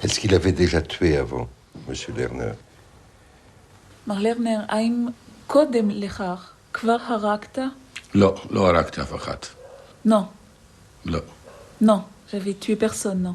Est-ce qu'il avait déjà tué avant, Monsieur Lerner? מר לרנר, האם קודם לכך כבר הרגת? לא, לא הרגתי אף אחת. לא. לא. לא, j'avais tué personne, non.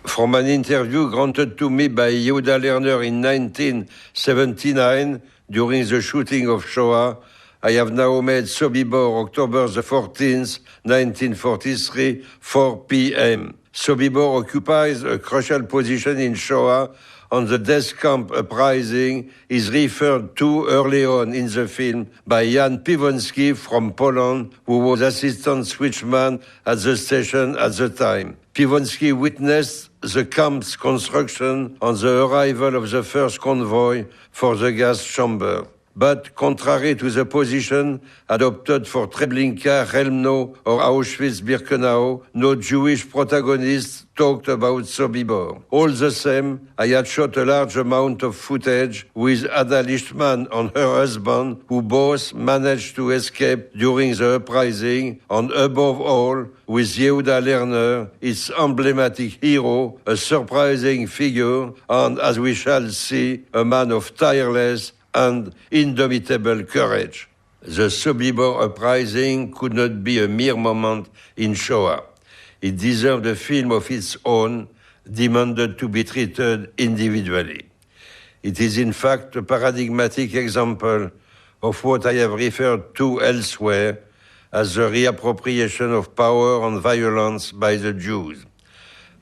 From an interview granted to me by Yehuda Lerner in 1979 during the shooting of Shoah, I have now made Sobibor October the 14th, 1943, 4 p.m. Sobibor occupies a crucial position in Shoah on the death camp uprising is referred to early on in the film by Jan Piwonski from Poland, who was assistant switchman at the station at the time. Piwonski witnessed the camp's construction on the arrival of the first convoy for the gas chamber. But contrary to the position adopted for Treblinka, Chelmno, or Auschwitz-Birkenau, no Jewish protagonists talked about Sobibor. All the same, I had shot a large amount of footage with Ada Lichtman and her husband, who both managed to escape during the uprising, and above all, with Yehuda Lerner, its emblematic hero, a surprising figure, and, as we shall see, a man of tireless and indomitable courage. The Sobibor uprising could not be a mere moment in Shoah. It deserved a film of its own, demanded to be treated individually. It is in fact a paradigmatic example of what I have referred to elsewhere as the reappropriation of power and violence by the Jews.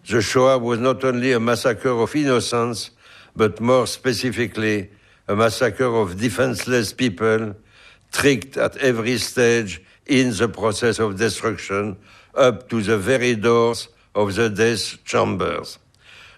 The Shoah was not only a massacre of innocents, but more specifically, a massacre of defenseless people, tricked at every stage in the process of destruction, up to the very doors of the death chambers.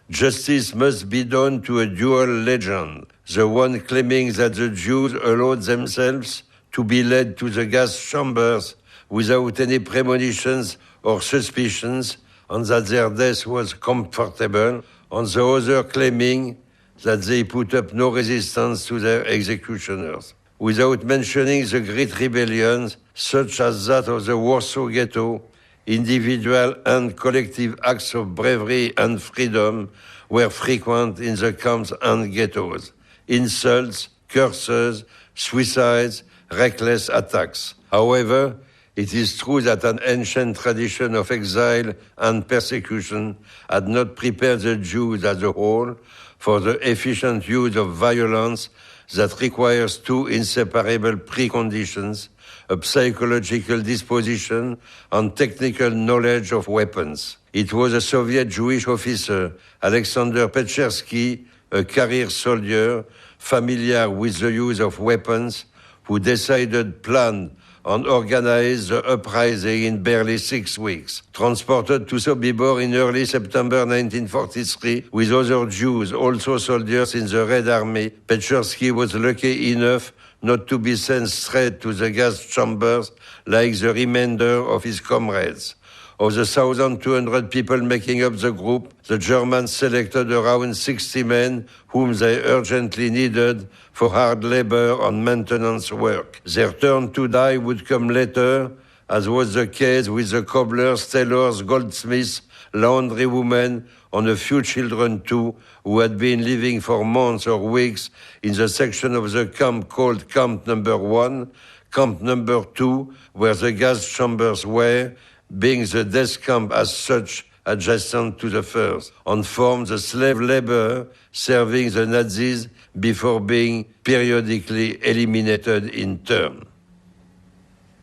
Justice must be done to a dual legend, the one claiming that the Jews allowed themselves to be led to the gas chambers without any premonitions or suspicions, and that their death was comfortable, and the other claiming that they put up no resistance to their executioners. Without mentioning the great rebellions, such as that of the Warsaw Ghetto, individual and collective acts of bravery and freedom were frequent in the camps and ghettos. Insults, curses, suicides, reckless attacks. However, it is true that an ancient tradition of exile and persecution had not prepared the Jews as a whole for the efficient use of violence that requires two inseparable preconditions: a psychological disposition and technical knowledge of weapons. It was a Soviet Jewish officer, Alexander Petchersky, a career soldier, familiar with the use of weapons, who decided, planned, and organized the uprising in barely 6 weeks. Transported to Sobibor in early September 1943 with other Jews, also soldiers in the Red Army, Petchersky was lucky enough not to be sent straight to the gas chambers like the remainder of his comrades. Of the 1,200 people making up the group, the Germans selected around 60 men whom they urgently needed for hard labor and maintenance work. Their turn to die would come later, as was the case with the cobblers, tailors, goldsmiths, laundrywomen, and a few children too, who had been living for months or weeks in the section of the camp called Camp Number 1, Camp Number 2, where the gas chambers were, being the death camp as such adjacent to the first, and formed the slave labor serving the Nazis before being periodically eliminated in turn.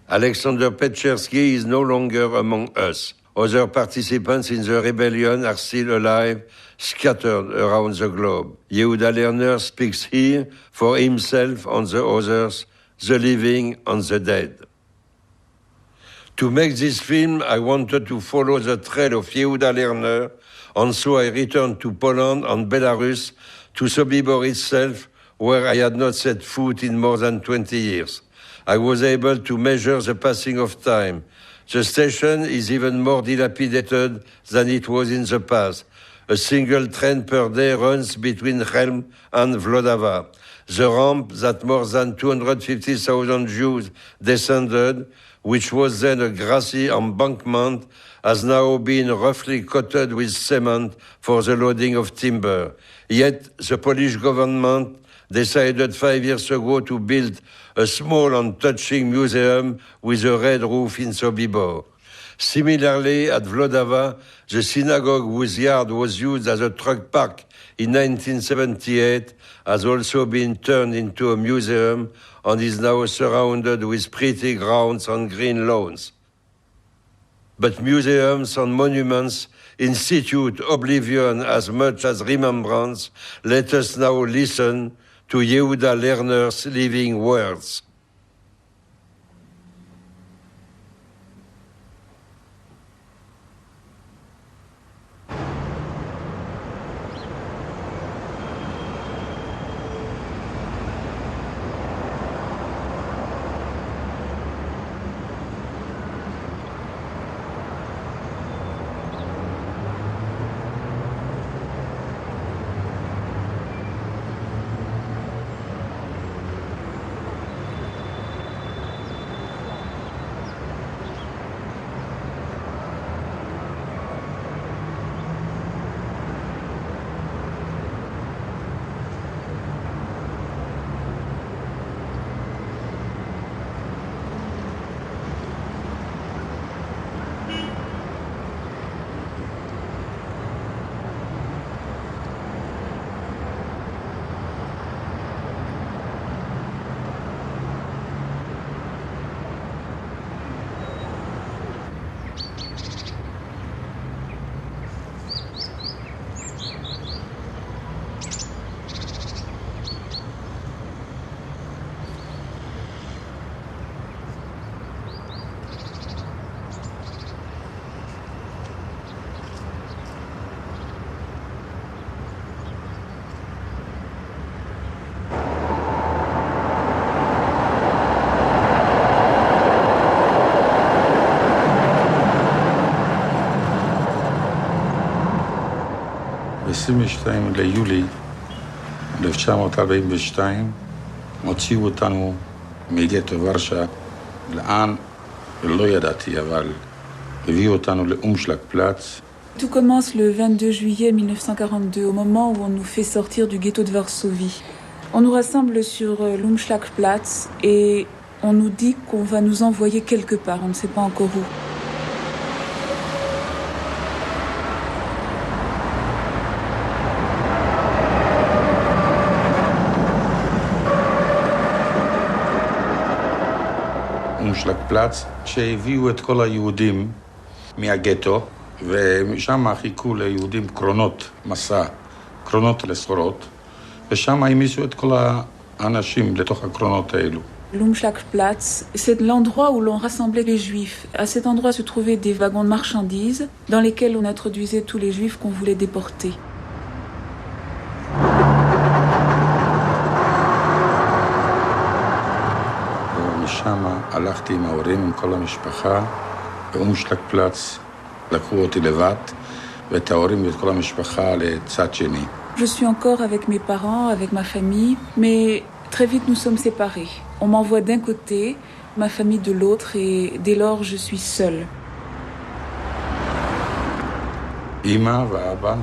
Alexander Petchersky is no longer among us. Other participants in the rebellion are still alive, scattered around the globe. Yehuda Lerner speaks here for himself and the others, the living and the dead. To make this film, I wanted to follow the trail of Yehuda Lerner, and so I returned to Poland and Belarus, to Sobibor itself, where I had not set foot in more than 20 years. I was able to measure the passing of time. The station is even more dilapidated than it was in the past. A single train per day runs between Chelm and Vlodava. The ramp that more than 250,000 Jews descended, which was then a grassy embankment, has now been roughly coated with cement for the loading of timber. Yet the Polish government decided 5 years ago to build a small and touching museum with a red roof in Sobibor. Similarly, at Vlodava, the synagogue whose yard was used as a truck park in 1978 has also been turned into a museum and is now surrounded with pretty grounds and green lawns. But museums and monuments institute oblivion as much as remembrance. Let us now listen to Yehuda Lerner's living words. ב-22 ליולי 1942 הוציאו אותנו מגטו ורשה, לאן לא ידעתי, אבל הביאו אותנו לאומשלג פלץ. Tout commence le 22 juillet 1942, au moment où on nous fait sortir du ghetto de Varsovie. On nous rassemble sur l'Umschlagplatz et on nous dit qu'on va nous envoyer quelque part, on ne sait pas encore où. אומשלג פלץ, שהביאו את כל היהודים מהגטו, ושם חיכו ליהודים קרונות מסע, קרונות לסחורות, ושם העמיסו את כל האנשים לתוך הקרונות האלו. L'Umschlagplatz, c'est l'endroit où l'on rassemblait les juifs. À cet endroit se trouvaient des wagons de marchandises dans lesquels on introduisait tous les juifs qu'on voulait déporter. ומשם הלכתי עם ההורים, עם כל המשפחה, באומשלג פלץ לקחו אותי לבד, ואת ההורים ואת כל המשפחה לצד שני. Je suis encore avec mes parents, avec ma famille, mais très vite nous sommes séparés. On m'envoie d'un côté, ma famille de l'autre, et dès lors je suis seule. אמא ואבא,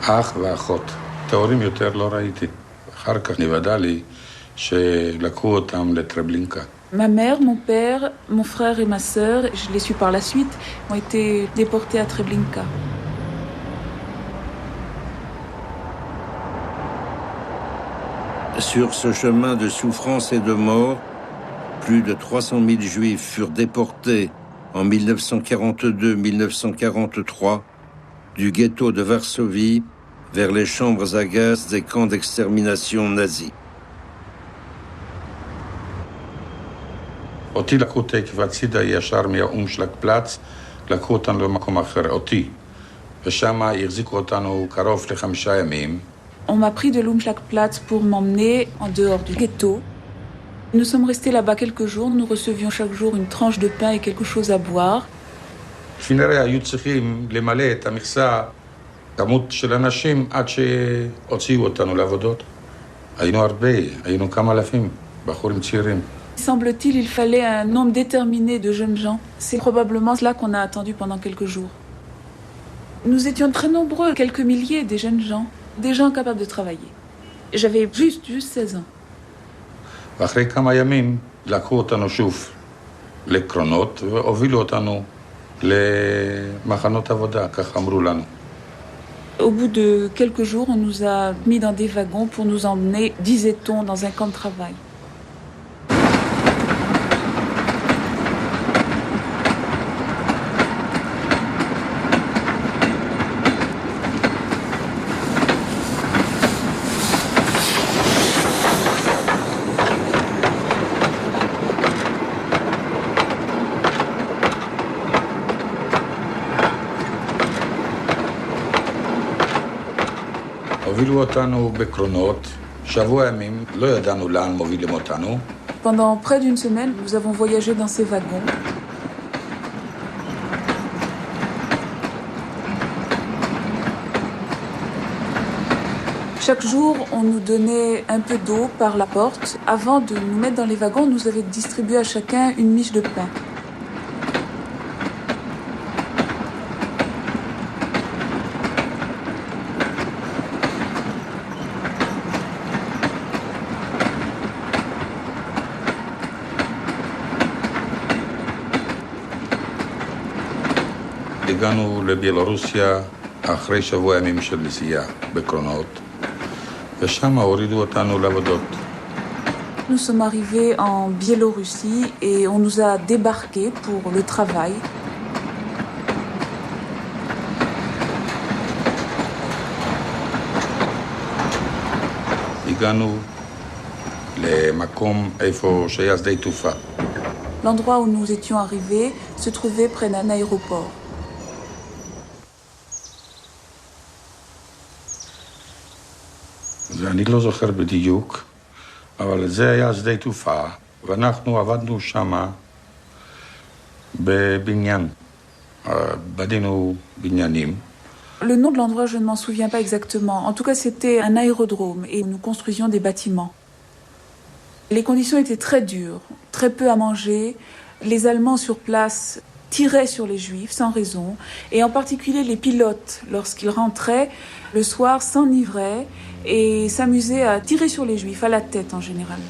אח ואחות. את ההורים יותר לא ראיתי. אחר כך נוודע לי שלקחו אותם לטרבלינקה. Ma mère, mon père, mon frère et ma sœur, je l'ai su par la suite, ont été déportés à Treblinka. Sur ce chemin de souffrance et de mort, plus de 300 000 Juifs furent déportés en 1942-1943, du ghetto de Varsovie vers les chambres à gaz des camps d'extermination nazis. אותי לקחו תקף הצידה ישר מהאומשלג פלאץ, לקחו אותנו למקום אחר, אותי. ושם החזיקו אותנו קרוב ל5 ימים. On m'a pris de l'Umschlagplatz pour m'emmener en dehors du ghetto. Nous sommes restés là-bas quelques jours. Nous recevions chaque jour une tranche de pain et quelque chose à boire. כנראה היו צריכים למלא את המכסה, כמות של אנשים, עד שהוציאו אותנו לעבודות. היינו הרבה, היינו כמה אלפים, בחורים צעירים. Semble-t-il, il fallait un nombre déterminé de jeunes gens. C'est probablement cela qu'on a attendu pendant quelques jours. Nous étions très nombreux, quelques milliers, des jeunes gens, des gens capables de travailler. J'avais juste 16 ans. ואחרי כמה ימים לקחו אותנו שוב לקרונות והובילו אותנו למחנות עבודה, כך אמרו לנו. Au bout de quelques jours, on nous a mis dans des wagons pour nous emmener, disait-on, dans un camp de travail. הובילו אותנו בקרונות, שבוע ימים, לא ידענו לאן מובילים אותנו. Pendant près d'une semaine, nous avons voyagé dans ces wagons. Chaque jour, on nous donnait un peu d'eau par la porte. Avant de nous mettre dans les wagons, on nous avait distribué à chacun une miche de pain. הגענו לבלרוסיה אחרי שבוע ימים של נסיעה בקרונות, ושם הורידו אותנו לעבודות. Nous sommes arrivés en Biélorussie et on nous a débarqués pour le travail. הגענו למקום איפה שהיה שדה תעופה. L'endroit où nous étions arrivés se trouvait près d'un aéroport. ואני לא זוכר בדיוק, אבל זה היה שדה תעופה, ואנחנו עבדנו שמה בבניין, בנינו בניינים. Le nom de l'endroit, je ne m'en souviens pas exactement. En tout cas, c'était un aérodrome et nous construisions des bâtiments. Les conditions étaient très dures, très peu à manger. Les Allemands sur place tiraient sur les Juifs sans raison. Et en particulier les pilotes, lorsqu'ils rentraient le soir, s'enivraient et s'amusaient à tirer sur les Juifs, à la tête en général.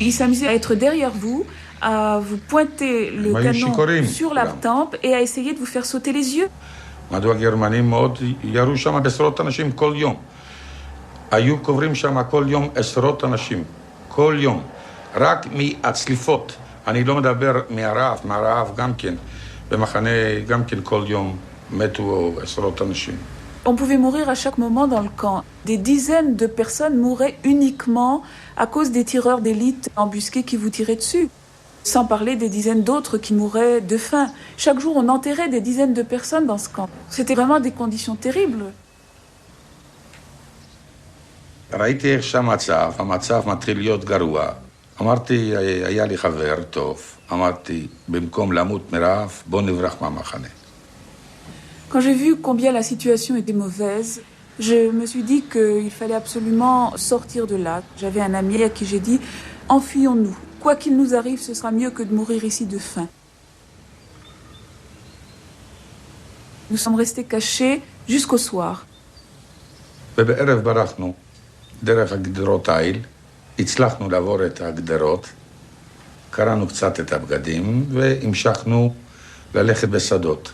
Ils s'amusaient à être derrière vous, à vous pointer le canon sur la tempe et à essayer de vous faire sauter les yeux. מדוע הגרמנים מאוד ירו שם בעשרות אנשים כל יום. היו קוברים שם כל יום עשרות אנשים, כל יום. רק מהצליפות, אני לא מדבר מהרעב גם כן. במחנה גם כן כל יום מתו עשרות אנשים. On pouvait mourir à chaque moment dans le camp. Des dizaines de personnes mouraient uniquement à cause des tireurs d'élite embusqués qui vous tiraient dessus. Sans parler des dizaines d'autres qui mouraient de faim. Chaque jour, on enterrait des dizaines de personnes dans ce camp. C'était vraiment des conditions terribles. ראיתי איך שהמצב מתחיל להיות גרוע. אמרתי, היה לי חבר טוב. אמרתי, במקום למות מרעב, בוא נברח מהמחנה. Quand j'ai vu combien la situation était mauvaise, je me suis dit qu'il fallait absolument sortir de là. J'avais un ami à qui j'ai dit « Enfuyons-nous. Quoi qu'il nous arrive, ce sera mieux que de mourir ici de faim. » Nous sommes restés cachés jusqu'au soir. ובערב ברחנו דרך הגדרות העיל, הצלחנו לעבור את הגדרות, קראנו קצת את הבגדים והמשכנו ללכת בשדות.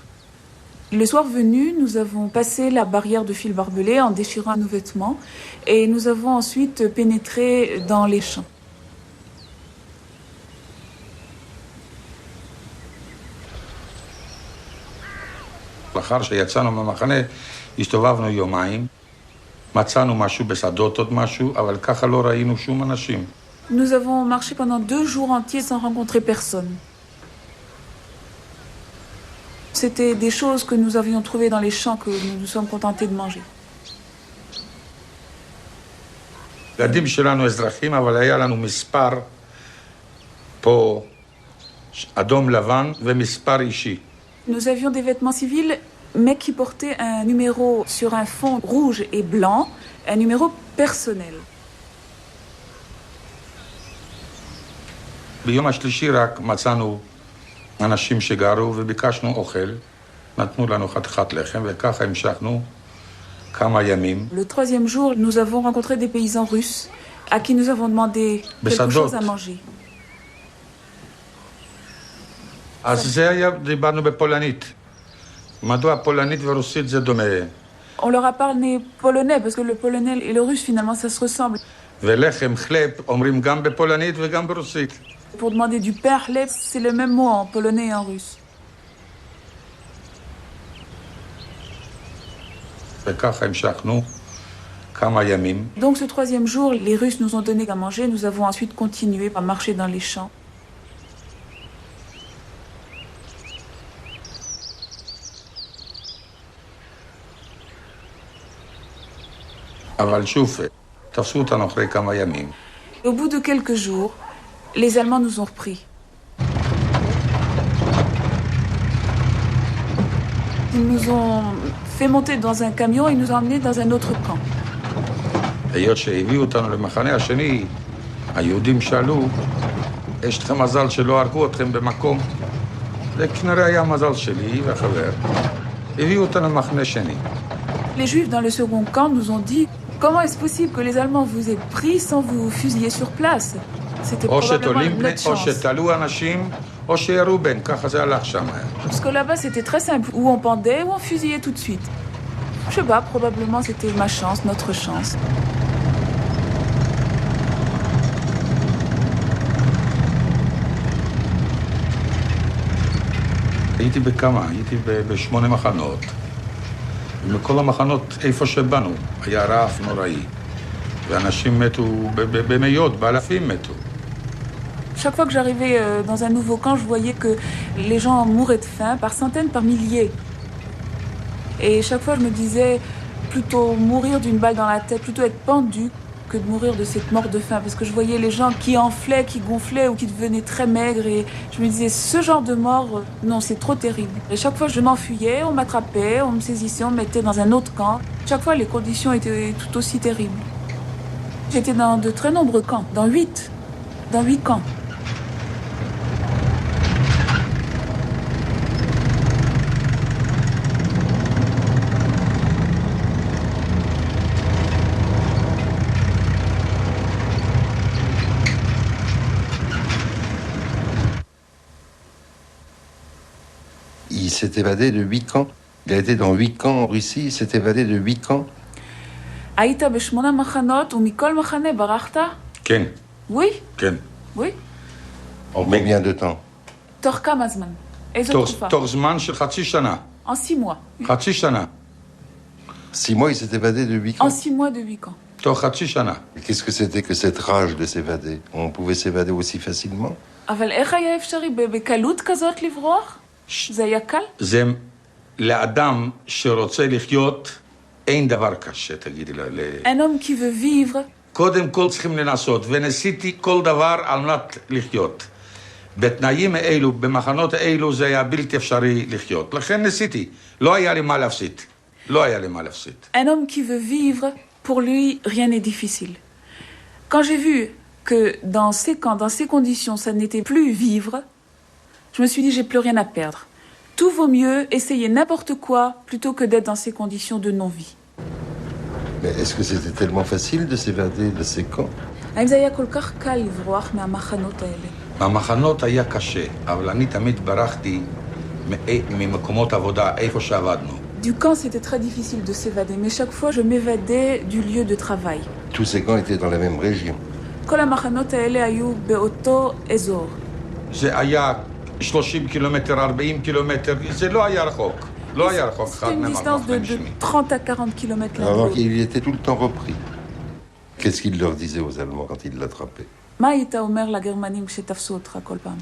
Le soir venu, nous avons passé la barrière de fil barbelé en déchirant nos vêtements et nous avons ensuite pénétré dans les champs. לאחר שיצאנו מהמחנה, הסתובבנו יומיים, מצאנו משהו בשדות עוד משהו, אבל ככה לא ראינו שום אנשים. Nous avons marché pendant 2 jours entiers sans rencontrer personne. C'était des choses que nous avions trouvées dans les champs que nous nous sommes contentés de manger. ילדים שלנו אזרחים, אבל היה לנו מספר פה אדום לבן ומספר אישי. Nous avions des vêtements civils, mais qui portaient un numéro sur un fond rouge et blanc, un numéro personnel. ביום השלישי רק מצאנו אנשים שגרו וביקשנו אוכל, נתנו לנו חתיכת לחם וככה המשכנו כמה ימים. Le 3e jour, nous avons rencontré des paysans russes à qui nous avons demandé quelque chose à manger. אז זה היה, דיברנו בפולנית. מדוע פולנית ורוסית זה דומה? On leur a parlé polonais, parce que le polonais et le russe, finalement, ça se ressemble. ולחם, חלב, אומרים גם בפולנית וגם ברוסית. Pour demander du pain, chleb, c'est le même mot en polonais et en russe. וככה המשכנו כמה ימים. Donc ce 3e jour, les Russes nous ont donné à manger. Nous avons ensuite continué à marcher dans les champs. אבל שוב, תפסו אותנו אחרי כמה ימים. Au bout de quelques jours, les Allemands nous ont repris. Ils nous ont fait monter dans un camion et nous ont emmenés dans un autre camp. היות שהביאו אותנו למחנה השני, היהודים שאלו, יש לכם מזל שלא הרגו אתכם במקום? זה כנראה היה מזל שלי והחבר. הביאו אותנו למחנה שני. Les Juifs dans le second camp nous ont dit « Comment est-ce possible que les Allemands vous aient pris sans vous fusiller sur place ?» C'était או probablement שתולים בני, notre או chance. שתלו אנשים, או שירו בן, ככה זה הלך שם. Parce que là-bas, c'était très simple. Ou on pendait, ou on fusillait tout de suite. Je sais pas, probablement c'était ma chance, notre chance. הייתי בכמה, הייתי ב8 מחנות. ומכל המחנות, איפה שבאנו, היה רעב נוראי. ואנשים מתו במאות, באלפים מתו. Chaque fois que j'arrivais dans un nouveau camp, je voyais que les gens mouraient de faim par centaines, par milliers. Et chaque fois, je me disais, plutôt mourir d'une balle dans la tête, plutôt être pendu que de mourir de cette mort de faim. Parce que je voyais les gens qui enflaient, qui gonflaient ou qui devenaient très maigres. Et je me disais, ce genre de mort, non, c'est trop terrible. Et chaque fois, je m'enfuyais, on m'attrapait, on me saisissait, on me mettait dans un autre camp. Chaque fois, les conditions étaient tout aussi terribles. J'étais dans de très nombreux camps, dans 8 camps. Il s'est évadé de 8 camps. Il a été dans 8 camps en Russie, il s'est évadé de 8 camps. היית ב8 מחנות ומכל מחנה ברחת? כן, Oui, כן. oui. En combien de temps? תוך כמה זמן? איזו תקופה? תוך זמן של חצי שנה. En 6 mois. חצי שנה. 6 mois, il s'est évadé de 8 En camps. 6 mois de 8 camps. תוך חצי שנה. Qu'est-ce que c'était que cette rage de s'évader? On pouvait s'évader aussi facilement? אבל איך היה אפשרי בקלות כזאת לברוח? זה היה קל? זה לאדם שרוצה לחיות, אין דבר קשה, תגידי לה. Un homme qui veut vivre, קודם כל צריכים לנסות, וניסיתי כל דבר על מנת לחיות. בתנאים האלו, במחנות האלו, זה היה בלתי אפשרי לחיות. לכן ניסיתי, לא היה לי מה להפסיד. לא היה לי מה להפסיד. un homme qui veut vivre, pour lui, rien n'est difficile. Quand j'ai vu que dans ces camps, dans ces conditions, ça n'était plus vivre, je me suis dit, j'ai plus rien à perdre. Tout vaut mieux essayer n'importe quoi plutôt que d'être dans ces conditions de non-vie. Mais est-ce que c'était tellement facile de s'évader de ces camps? האם זה היה כל כך קל לברוח מהמחנות האלה? במחנות היה קשה, אבל אני תמיד ברחתי ממקומות עבודה, איפה שעבדנו. Du camp, c'était très difficile de s'évader, mais chaque fois, je m'évadais du lieu de travail. Tous ces camps étaient dans la même région. כל המחנות האלה היו באותו אזור. זה היה 30 קילומטר, 40 קילומטר, זה לא היה רחוק. לא היה רחוק אחד C'était une מהם distance de 30 à 40 km l'un de Alors l'autre. qu'il était tout le temps repris. Qu'est-ce qu'il leur disait aux Allemands quand ils l'attrapaient? מה היית אומר לגרמנים כשתפסו אותך כל פעם?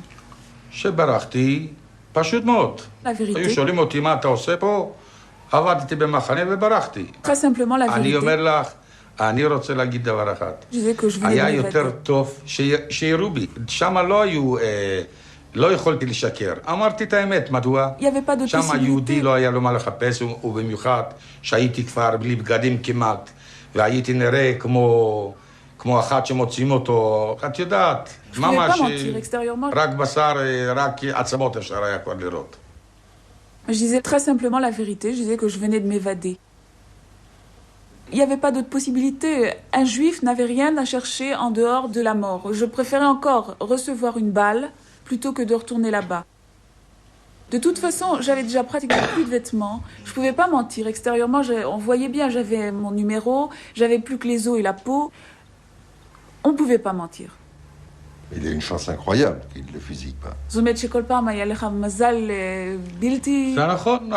שברחתי, פשוט מאוד. La vérité. היו שואלים אותי מה אתה עושה פה, עבדתי במחנה וברחתי. Très simplement la אני vérité. אומר לך, אני רוצה להגיד דבר אחד. Je disais que je venais היה de יותר m'évader. טוב שיראו בי. שם לא היו, לא יכולתי לשקר. אמרתי את האמת, מדוע? Il n'y avait pas de שם היהודי possibilité. לא היה לו מה לחפש, ובמיוחד שהייתי כבר בלי בגדים כמעט, והייתי נראה כמו אחת שמוצאים אותו, את יודעת, Je ne pouvais pas ממש mentir extérieurement. רק בשר, רק עצמות אפשר היה כבר לראות. Je disais très simplement la vérité. Je disais que je venais de m'évader. Il n'y avait pas d'autre possibilité. Un juif n'avait rien à chercher en dehors de la mort. Je préférais encore recevoir une balle plutôt que de retourner là-bas. De toute façon, j'avais déjà pratiquement plus de vêtements. Je ne pouvais pas mentir. Extérieurement, on voyait bien, j'avais mon numéro, j'avais plus que les os et la peau. On ne pouvait pas mentir. Il a une chance incroyable qu'il ne le fusille pas. זאת אומרת שכל פעם היה לך מזל בלתי... זה נכון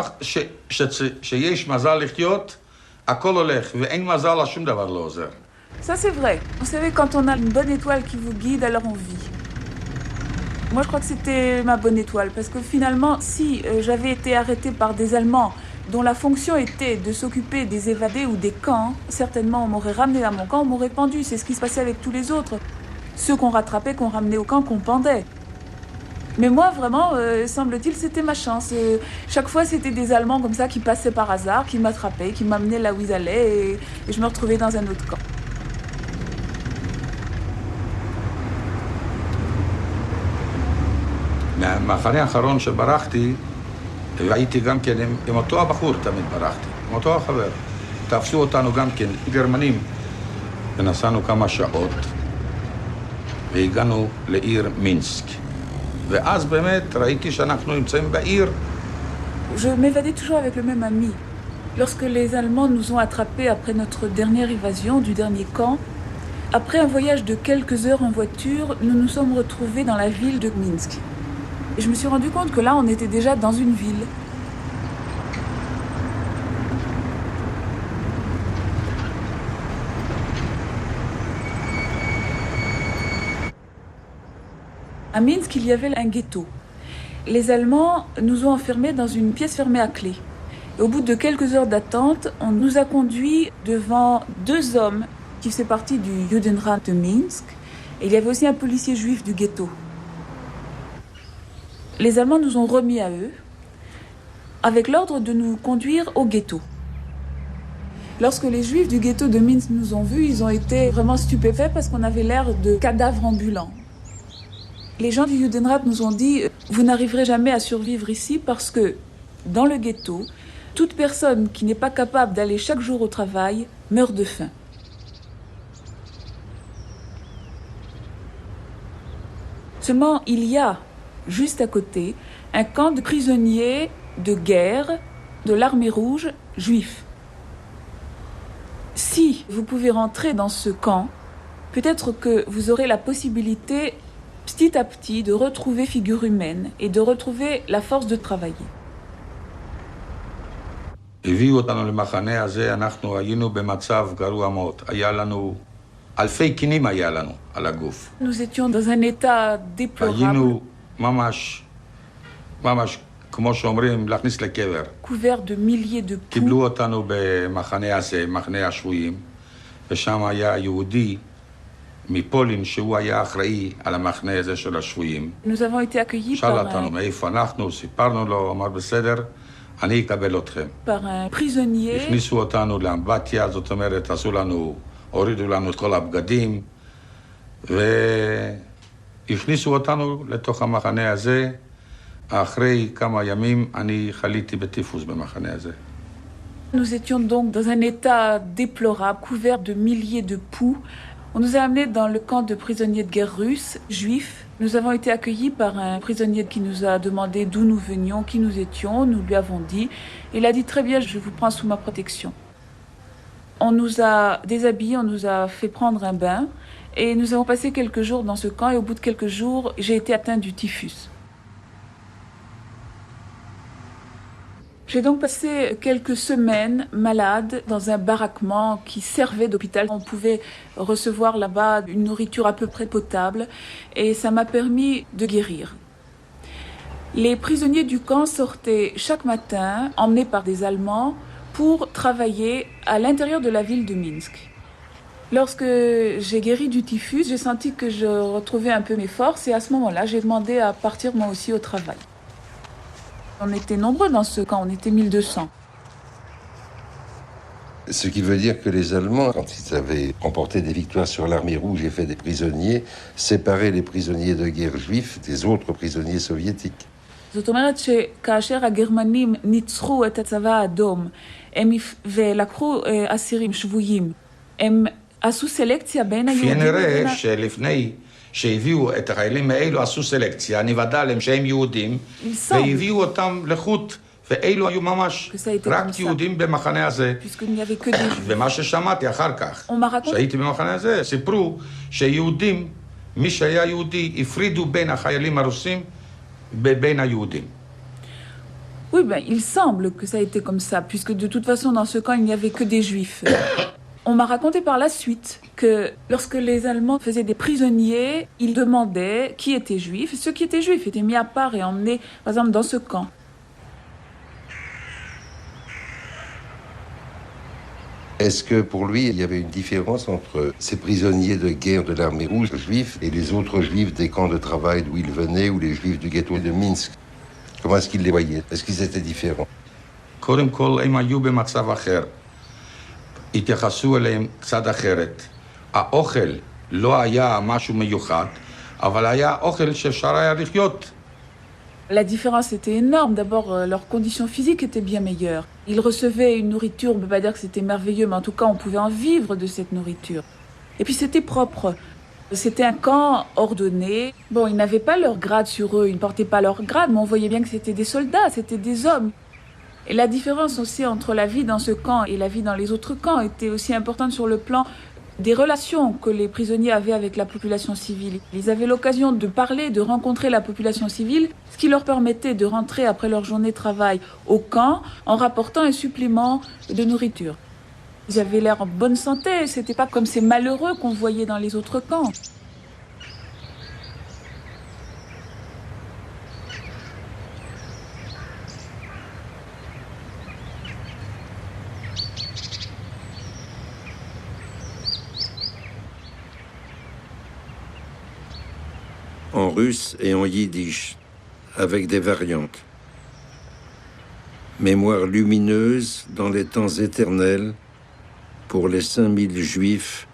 שיש מזל לחיות, הכל הולך, ואין מזל, שום דבר לא עוזר. Ça, c'est vrai. Vous savez, quand on a une bonne étoile qui vous guide, alors on vit. Moi, je crois que c'était ma bonne étoile. Parce que finalement, si j'avais été arrêtée par des Allemands dont la fonction était de s'occuper des évadés ou des camps, certainement on m'aurait ramené à mon camp, on m'aurait pendu. C'est ce qui se passait avec tous les autres. Ceux qu'on rattrapait, qu'on ramenait au camp, qu'on pendait. Mais moi, vraiment, semble-t-il, c'était ma chance. Chaque fois, c'était des Allemands comme ça qui passaient par hasard, qui m'attrapaient, qui m'amenaient là où ils allaient, et je me retrouvais dans un autre camp. מהמחנה האחרון שברחתי, והייתי גם כן עם אותו הבחור תמיד ברחתי, עם אותו החבר. תפסו אותנו גם כן, גרמנים, ונסענו כמה שעות, והגענו לעיר מינסק. ואז באמת ראיתי שאנחנו נמצאים בעיר. Je m'évadais toujours avec le même ami. Lorsque les Allemands nous ont attrapés après notre dernière évasion du dernier camp, après un voyage de quelques heures en voiture, nous nous sommes retrouvés dans la ville de Minsk. Et je me suis rendu compte que là, on était déjà dans une ville. À Minsk, il y avait un ghetto. Les Allemands nous ont enfermés dans une pièce fermée à clé. Et au bout de quelques heures d'attente, on nous a conduits devant deux hommes qui faisaient partie du Judenrat de Minsk. Et il y avait aussi un policier juif du ghetto. Les Allemands nous ont remis à eux avec l'ordre de nous conduire au ghetto. Lorsque les Juifs du ghetto de Minsk nous ont vus, ils ont été vraiment stupéfaits parce qu'on avait l'air de cadavres ambulants. Les gens du Judenrat nous ont dit « Vous n'arriverez jamais à survivre ici parce que dans le ghetto, toute personne qui n'est pas capable d'aller chaque jour au travail meurt de faim. » Seulement, il y a juste à côté un camp de prisonniers de guerre de l'armée rouge juifs. Si vous pouvez rentrer dans ce camp, peut-être que vous aurez la possibilité petit à petit de retrouver figure humaine et de retrouver la force de travailler. הביאו אותנו למחנה הזה, אנחנו היינו במצב גרוע מאוד. היה לנו, אלפי קינים היה לנו על הגוף. Nous étions dans un état déplorable, היינו ממש כמו שאומרים, להכניס לקבר. couvert de milliers de poux. קיבלו אותנו במחנה הזה, מחנה השבויים, ושם היה יהודי מפולין שהוא היה אחראי על המחנה הזה של השבויים. Nous avons été accueillis שאל אותנו מאיפה אנחנו, סיפרנו לו, אמר בסדר, אני אקבל אתכם. par un prisonnier. הכניסו אותנו לאמבטיה, זאת אומרת, עשו לנו, הורידו לנו את כל הבגדים, והכניסו אותנו לתוך המחנה הזה. אחרי כמה ימים אני חליתי בטיפוס במחנה הזה. Nous étions donc dans un état déplorable, couvert de milliers de poux. On nous a amenés dans le camp de prisonniers de guerre russes, juifs. Nous avons été accueillis par un prisonnier qui nous a demandé d'où nous venions, qui nous étions. Nous lui avons dit. Il a dit très bien, je vous prends sous ma protection. On nous a déshabillés, on nous a fait prendre un bain. Et nous avons passé quelques jours dans ce camp. Et au bout de quelques jours, j'ai été atteinte du typhus. J'ai donc passé quelques semaines malade dans un baraquement qui servait d'hôpital. On pouvait recevoir là-bas une nourriture à peu près potable et ça m'a permis de guérir. Les prisonniers du camp sortaient chaque matin, emmenés par des Allemands, pour travailler à l'intérieur de la ville de Minsk. Lorsque j'ai guéri du typhus, j'ai senti que je retrouvais un peu mes forces et à ce moment-là, j'ai demandé à partir moi aussi au travail. On était nombreux dans ce camp, on était 1200. Ce qui veut dire que les Allemands, quand ils avaient remporté des victoires sur l'armée rouge et fait des prisonniers, séparaient les prisonniers de guerre juifs des autres prisonniers soviétiques. זאת אומרת שכאשר הגרמנים ניצחו את הצבא האדום ולקחו אסירים שבויים, הם עשו סלקציה בין היהודים... נראה שלפני שהביאו את החיילים האלו עשו סלקציה, נוודא להם שהם יהודים, והביאו אותם לחוט, ואלו היו ממש רק יהודים במחנה הזה. ומה ששמעתי אחר כך, שהייתי במחנה הזה, סיפרו שיהודים, מי שהיה יהודי, הפרידו בין החיילים הרוסים, Oui, il semble que ça a été comme ça, puisque de toute façon, dans ce camp, il n'y avait que des juifs. On m'a raconté par la suite que lorsque les Allemands faisaient des prisonniers, ils demandaient qui était juif. Et ceux qui étaient juifs étaient mis à part et emmenés, par exemple, dans ce camp. Est-ce que pour lui, il y avait une différence entre ces prisonniers de guerre de l'armée rouge juifs et les autres juifs des camps de travail d'où ils venaient ou les juifs du ghetto de Minsk? Comment est-ce qu'il les voyait? Est-ce qu'ils étaient différents? קודם כל, הם היו במצב אחר. התייחסו אליהם קצת אחרת. האוכל לא היה משהו מיוחד, אבל היה אוכל שאפשר היה לחיות. La différence était énorme. D'abord, leurs conditions physiques étaient bien meilleures. Ils recevaient une nourriture, on ne peut pas dire que c'était merveilleux, mais en tout cas, on pouvait en vivre de cette nourriture. Et puis, c'était propre. C'était un camp ordonné. Bon, ils n'avaient pas leur grade sur eux, ils ne portaient pas leur grade, mais on voyait bien que c'était des soldats, c'était des hommes. Et la différence aussi entre la vie dans ce camp et la vie dans les autres camps était aussi importante sur le plan des relations que les prisonniers avaient avec la population civile. Ils avaient l'occasion de parler, de rencontrer la population civile, ce qui leur permettait de rentrer après leur journée de travail au camp en rapportant un supplément de nourriture. Ils avaient l'air en bonne santé, c'était pas comme ces malheureux qu'on voyait dans les autres camps. En russe et en yiddish, avec des variantes. Mémoire lumineuse dans les temps éternels pour les 5000 juifs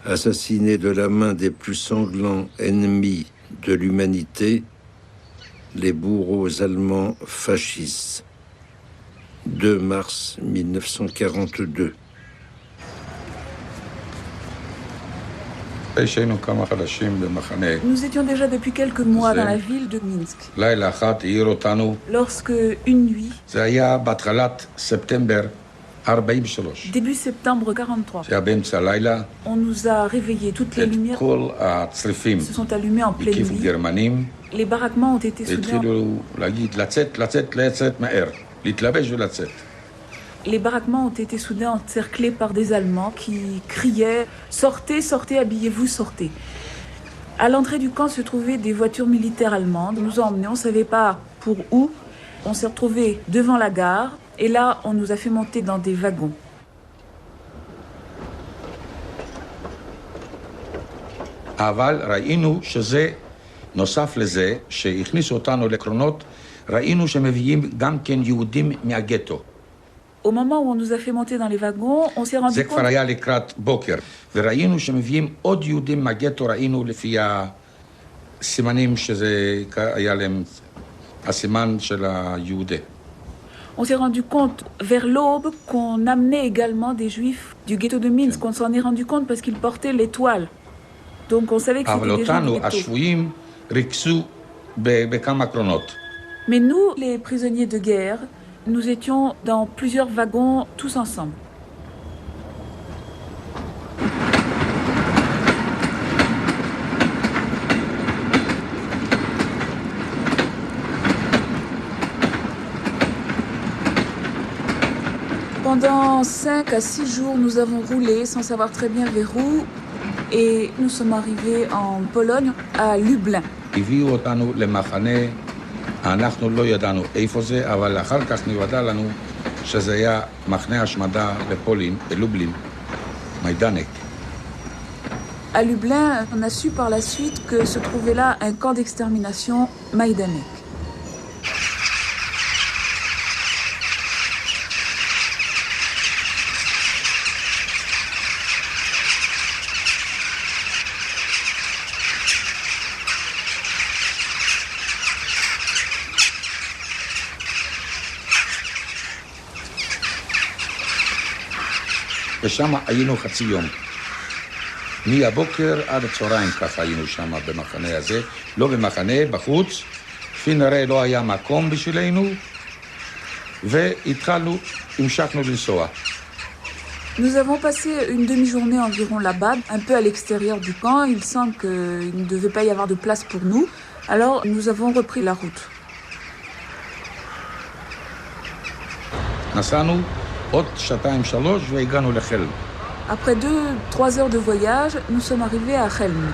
assassinés de la main des plus sanglants ennemis de l'humanité, les bourreaux allemands fascistes. 2 mars 1942. Nous étions déjà depuis quelques mois dans la ville de Minsk. Lorsque, une nuit, début septembre 43, on nous a réveillés, toutes les lumières se sont allumées en pleine nuit. Les baraquements ont été soudés. Les baraquements ont été soudain encerclés par des Allemands qui criaient « Sortez, sortez, habillez-vous, sortez ». À l'entrée du camp se trouvaient des voitures militaires allemandes. On nous a emmenés, on ne savait pas pour où. On s'est retrouvés devant la gare et là, on nous a fait monter dans des wagons. אבל ראינו שזה, נוסף לזה, שהכניסו אותנו לקרונות, ראינו שמביאים גם כן יהודים מהגטו. Au moment où on nous a fait monter dans les wagons, on s'est rendu זה compte... כבר היה לקראת בוקר, וראינו שמביאים עוד יהודים מהגטו, ראינו לפי הסימנים שזה היה להם, הסימן של היהודי. On s'est rendu compte vers l'aube qu'on amenait également des juifs du ghetto de Minsk. On s'en est rendu compte parce qu'ils portaient l'étoile. Donc on savait que c'était des gens du ghetto. השבויים ריכזו בכמה קרונות. Mais nous, les prisonniers de guerre, nous étions dans plusieurs wagons tous ensemble. Pendant 5 à 6 jours, nous avons roulé sans savoir très bien vers où. Et nous sommes arrivés en Pologne, à Lublin. הביאו אותנו למחנה, אנחנו לא ידענו איפה זה, אבל אחר כך נודע לנו שזה היה מחנה השמדה לפולין, בלובלין, מיידנק. À Lublin, on a su par la suite que se trouvait là un camp d'extermination, Majdanek. ושם היינו חצי יום. מהבוקר עד הצהריים ככה היינו שם במחנה הזה. לא במחנה, בחוץ. לפי נראה לא היה מקום בשבילנו. והתחלנו, המשכנו לנסוע. Nous avons passé une demi-journée environ là-bas, un peu à l'extérieur du camp. Il semble qu'il ne devait pas y avoir de place pour nous. Alors nous avons repris la route. נסענו עוד 2-3 והגענו לחלם. Après 2-3 heures de voyage, nous sommes arrivés à Chelm.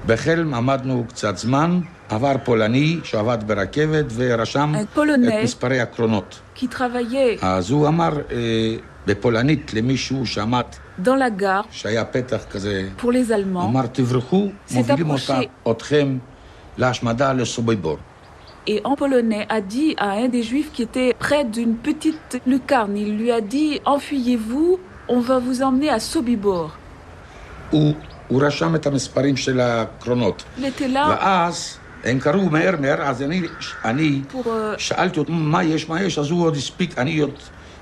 בחלם עמדנו קצת זמן, עבר פולני שעבד ברכבת ורשם את מספרי הקרונות. Qui travaillait אז הוא אמר בפולנית למישהו שעמד, dans la gare שהיה פתח כזה, pour les Allemands. אמר תברחו, מובילים אתכם להשמדה לסוביבור. Et en polonais a dit à un des juifs qui était près d'une petite lucarne, il lui a dit « Enfuyez-vous, on va vous emmener à Sobibor ». הוא רשם את המספרים של הקרונות. Il était là ואז הם קראו מהר, אז אני שאלתי אותו מה יש, אז הוא עוד הספיק,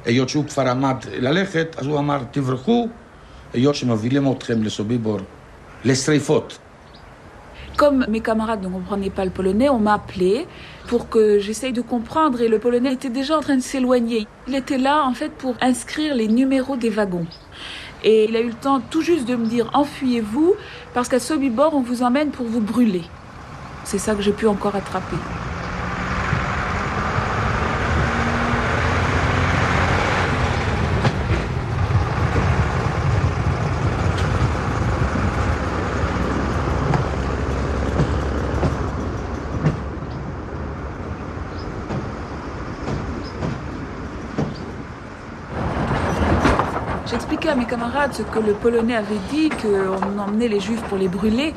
היות שהוא כבר עמד ללכת, אז הוא אמר תברחו, היות שמובילים אתכם לסוביבור, לשריפות. Comme mes camarades ne comprenaient pas le polonais, on m'a appelé pour que j'essaye de comprendre et le polonais était déjà en train de s'éloigner. Il était là en fait pour inscrire les numéros des wagons. Et il a eu le temps tout juste de me dire « Enfuyez-vous parce qu'à Sobibor, on vous emmène pour vous brûler ». C'est ça que j'ai pu encore attraper. J'expliquais à mes camarades ce que le Polonais avait dit, qu'on emmenait les Juifs pour les brûler,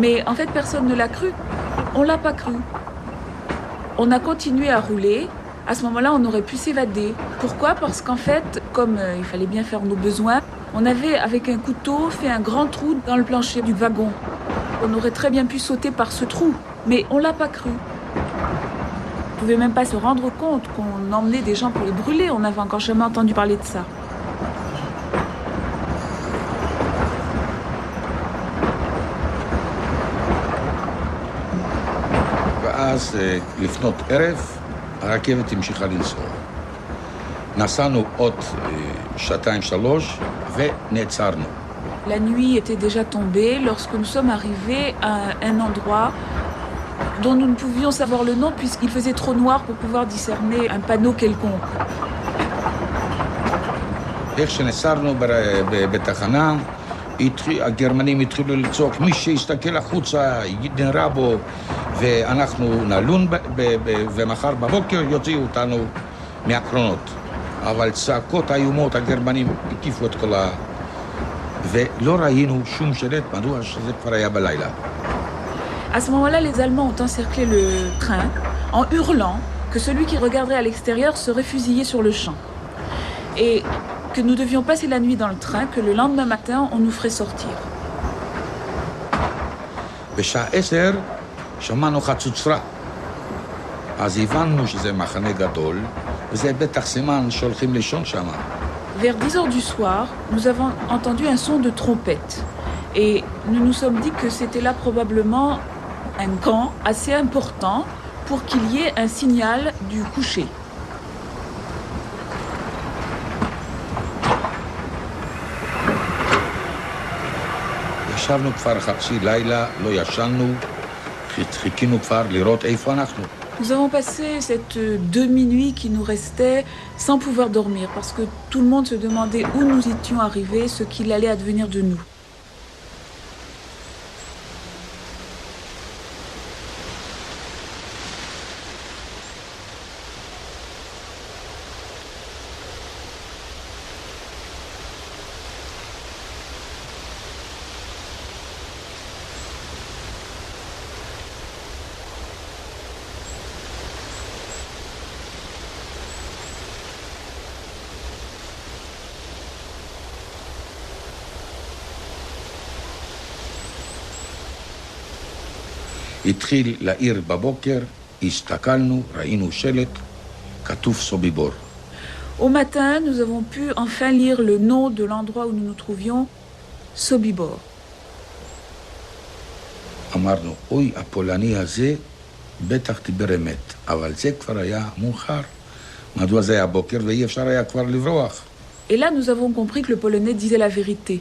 mais en fait personne ne l'a cru. On l'a pas cru. On a continué à rouler. À ce moment-là, on aurait pu s'évader. Pourquoi ? Parce qu'en fait, comme il fallait bien faire nos besoins, on avait avec un couteau fait un grand trou dans le plancher du wagon. On aurait très bien pu sauter par ce trou, mais on l'a pas cru. On pouvait même pas se rendre compte qu'on emmenait des gens pour les brûler. On n'avait encore jamais entendu parler de ça. ואז לפנות ערב, הרכבת המשיכה לנסוע. נסענו עוד 2-3 ונעצרנו. La nuit était déjà tombée lorsque nous sommes arrivés à un endroit dont nous ne pouvions savoir le nom puisqu'il faisait trop noir pour pouvoir discerner un panneau quelconque. איך שנעצרנו בתחנה, הגרמנים התחילו לצעוק, מי שיסתכל החוצה נראה בו ואנחנו נלון ומחר בבוקר יוציאו אותנו מהקרונות. אבל צעקות איומות, הגרמנים הקיפו את כל ולא ראינו שום שלט, מדוע שזה כבר היה בלילה. À ce moment-là, les Allemands ont encerclé le train en hurlant que celui qui regarderait à l'extérieur serait fusillé sur le champ. Et que nous devions passer la nuit dans le train, que le lendemain matin, on nous ferait sortir. בשעה 10 שמענו חצוצרה. אז הבנו שזה מחנה גדול, וזה בטח סימן שהולכים לישון שם. Vers 10 heures du soir, nous avons entendu un son de trompette. Et nous nous sommes dit que c'était là probablement un camp assez important pour qu'il y ait un signal du coucher. ישבנו כבר חצי לילה, לא ישנו, חיכינו כבר לראות איפה אנחנו. Nous avons passé cette demi-nuit qui nous restait sans pouvoir dormir parce que tout le monde se demandait où nous étions arrivés, ce qu'il allait advenir de nous. התחיל לעיר בבוקר, הסתכלנו, ראינו שלט, כתוב סוביבור. Au matin, nous avons pu enfin lire le nom de l'endroit où nous nous trouvions, Sobibor. אמרנו, אוי, הפולני הזה בטח דיבר אמת, אבל זה כבר היה מאוחר. מדוע זה היה בוקר ואי אפשר היה כבר לברוח? Et là, nous avons compris que le Polonais disait la vérité.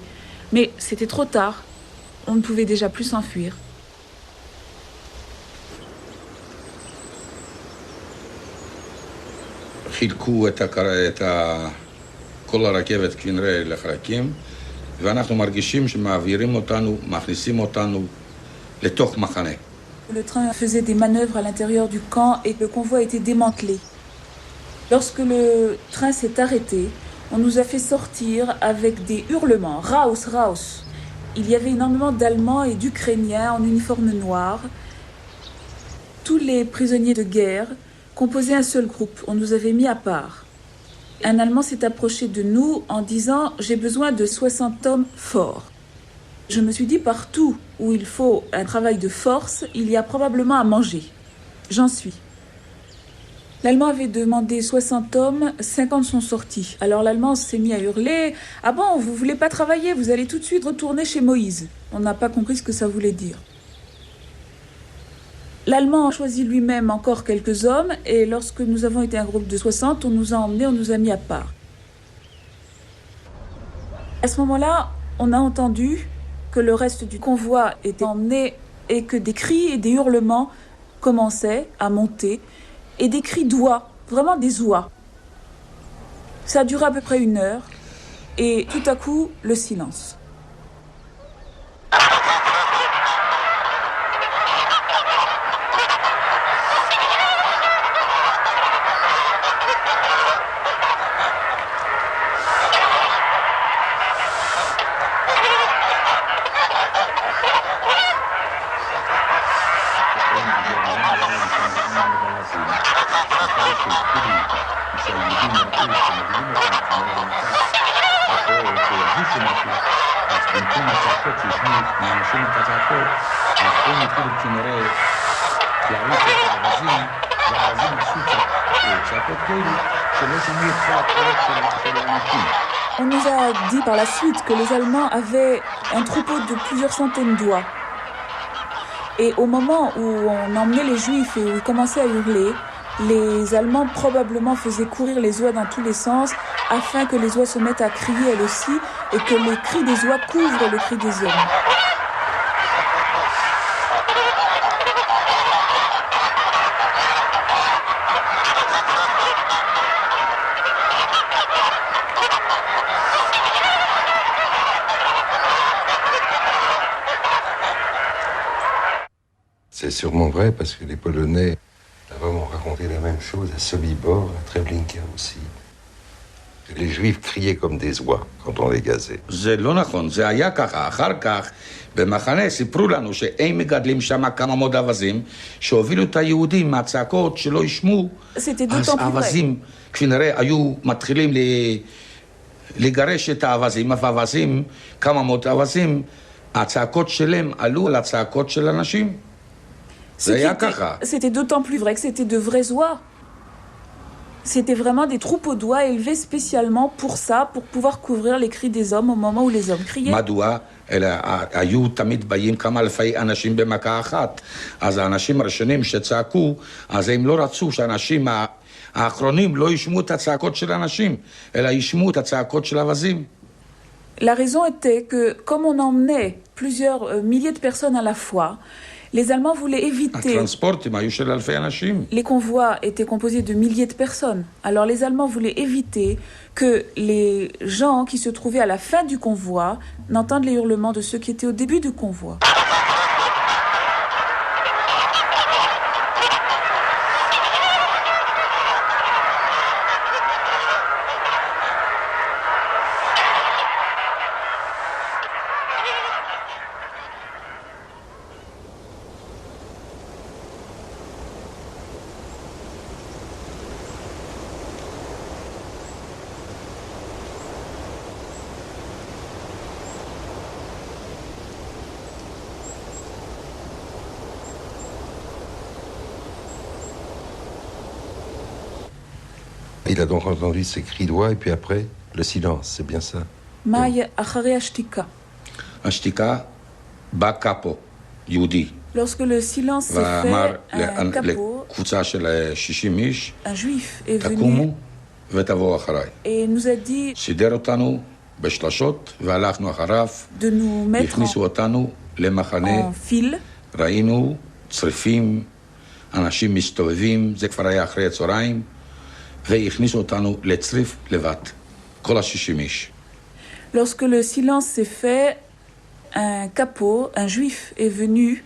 Mais c'était trop tard. On ne pouvait déjà plus s'enfuir. חילקו כל הרכבת כנראה לחלקים, ואנחנו מרגישים שמעבירים אותנו, מכניסים אותנו לתוך מחנה. Le train faisait des manœuvres à l'intérieur du camp et le convoi était démantelé. Lorsque le train s'est arrêté, on nous a fait sortir avec des hurlements. Raus, raus. Il y avait énormément d'Allemands et d'Ukrainiens en uniforme noir. Tous les prisonniers de guerre composaient un seul groupe. On nous avait mis à part. Un Allemand s'est approché de nous en disant « J'ai besoin de 60 hommes forts ». Je me suis dit, partout où il faut un travail de force, il y a probablement à manger. J'en suis. L'Allemand avait demandé 60 hommes, 50 sont sortis. Alors l'Allemand s'est mis à hurler « Ah bon, vous voulez pas travailler, vous allez tout de suite retourner chez Moïse ». On n'a pas compris ce que ça voulait dire. L'Allemand a choisi lui-même encore quelques hommes et lorsque nous avons été un groupe de 60, on nous a emmenés, on nous a mis à part. À ce moment-là, on a entendu que le reste du convoi était emmené et que des cris et des hurlements commençaient à monter et des cris d'oies, vraiment des oies. Ça a duré à peu près 1 heure et tout à coup, le silence. On nous a dit par la suite que les Allemands avaient un troupeau de plusieurs centaines d'oies. Et au moment où on emmenait les Juifs et où ils commençaient à hurler, les Allemands probablement faisaient courir les oies dans tous les sens afin que les oies se mettent à crier elles aussi et que les cris des oies couvrent le cri des hommes. C'est sûrement vrai parce que les Polonais ont raconté la même chose à Sobibor, à Treblinka aussi. Les Juifs criaient comme des oies quand on les gazait. זה לא נכון, זה היה ככה. אחר כך במחנה סיפרו לנו שהם מגדלים שם כמה מאוד אווזים שהובילו את היהודים מהצעקות שלא ישמעו. אז האווזים כנראה היו מתחילים לגרש את האווזים, והאווזים, כמה מאוד אווזים, הצעקות שלהם עלו על הצעקות של אנשים. C'était d'autant plus vrai que c'était de vrais oies. C'était vraiment des troupeaux d'oies élevés spécialement pour ça, pour pouvoir couvrir les cris des hommes au moment où les hommes criaient. מדוע? אלא היו תמיד באים כמה אלפי אנשים במכה אחת. אז האנשים הראשונים שצעקו, אז הם לא רצו שהאנשים האחרונים לא ישמעו את הצעקות של האנשים, אלא ישמעו את הצעקות של האווזים. La raison était que, comme on emmenait plusieurs milliers de personnes à la fois. Les Allemands voulaient éviter... Les convois étaient composés de milliers de personnes. Alors les Allemands voulaient éviter que les gens qui se trouvaient à la fin du convoi n'entendent les hurlements de ceux qui étaient au début du convoi. Il a donc entendu ces cris d'oie et puis après, le silence, c'est bien ça. Maï achare ashtika. Ashtika, ba capo, Yehudi. Lorsque le silence s'est fait, un capot, un juif est venu et nous a dit de nous mettre en file. Lorsque le silence s'est fait, un capot, un juif est venu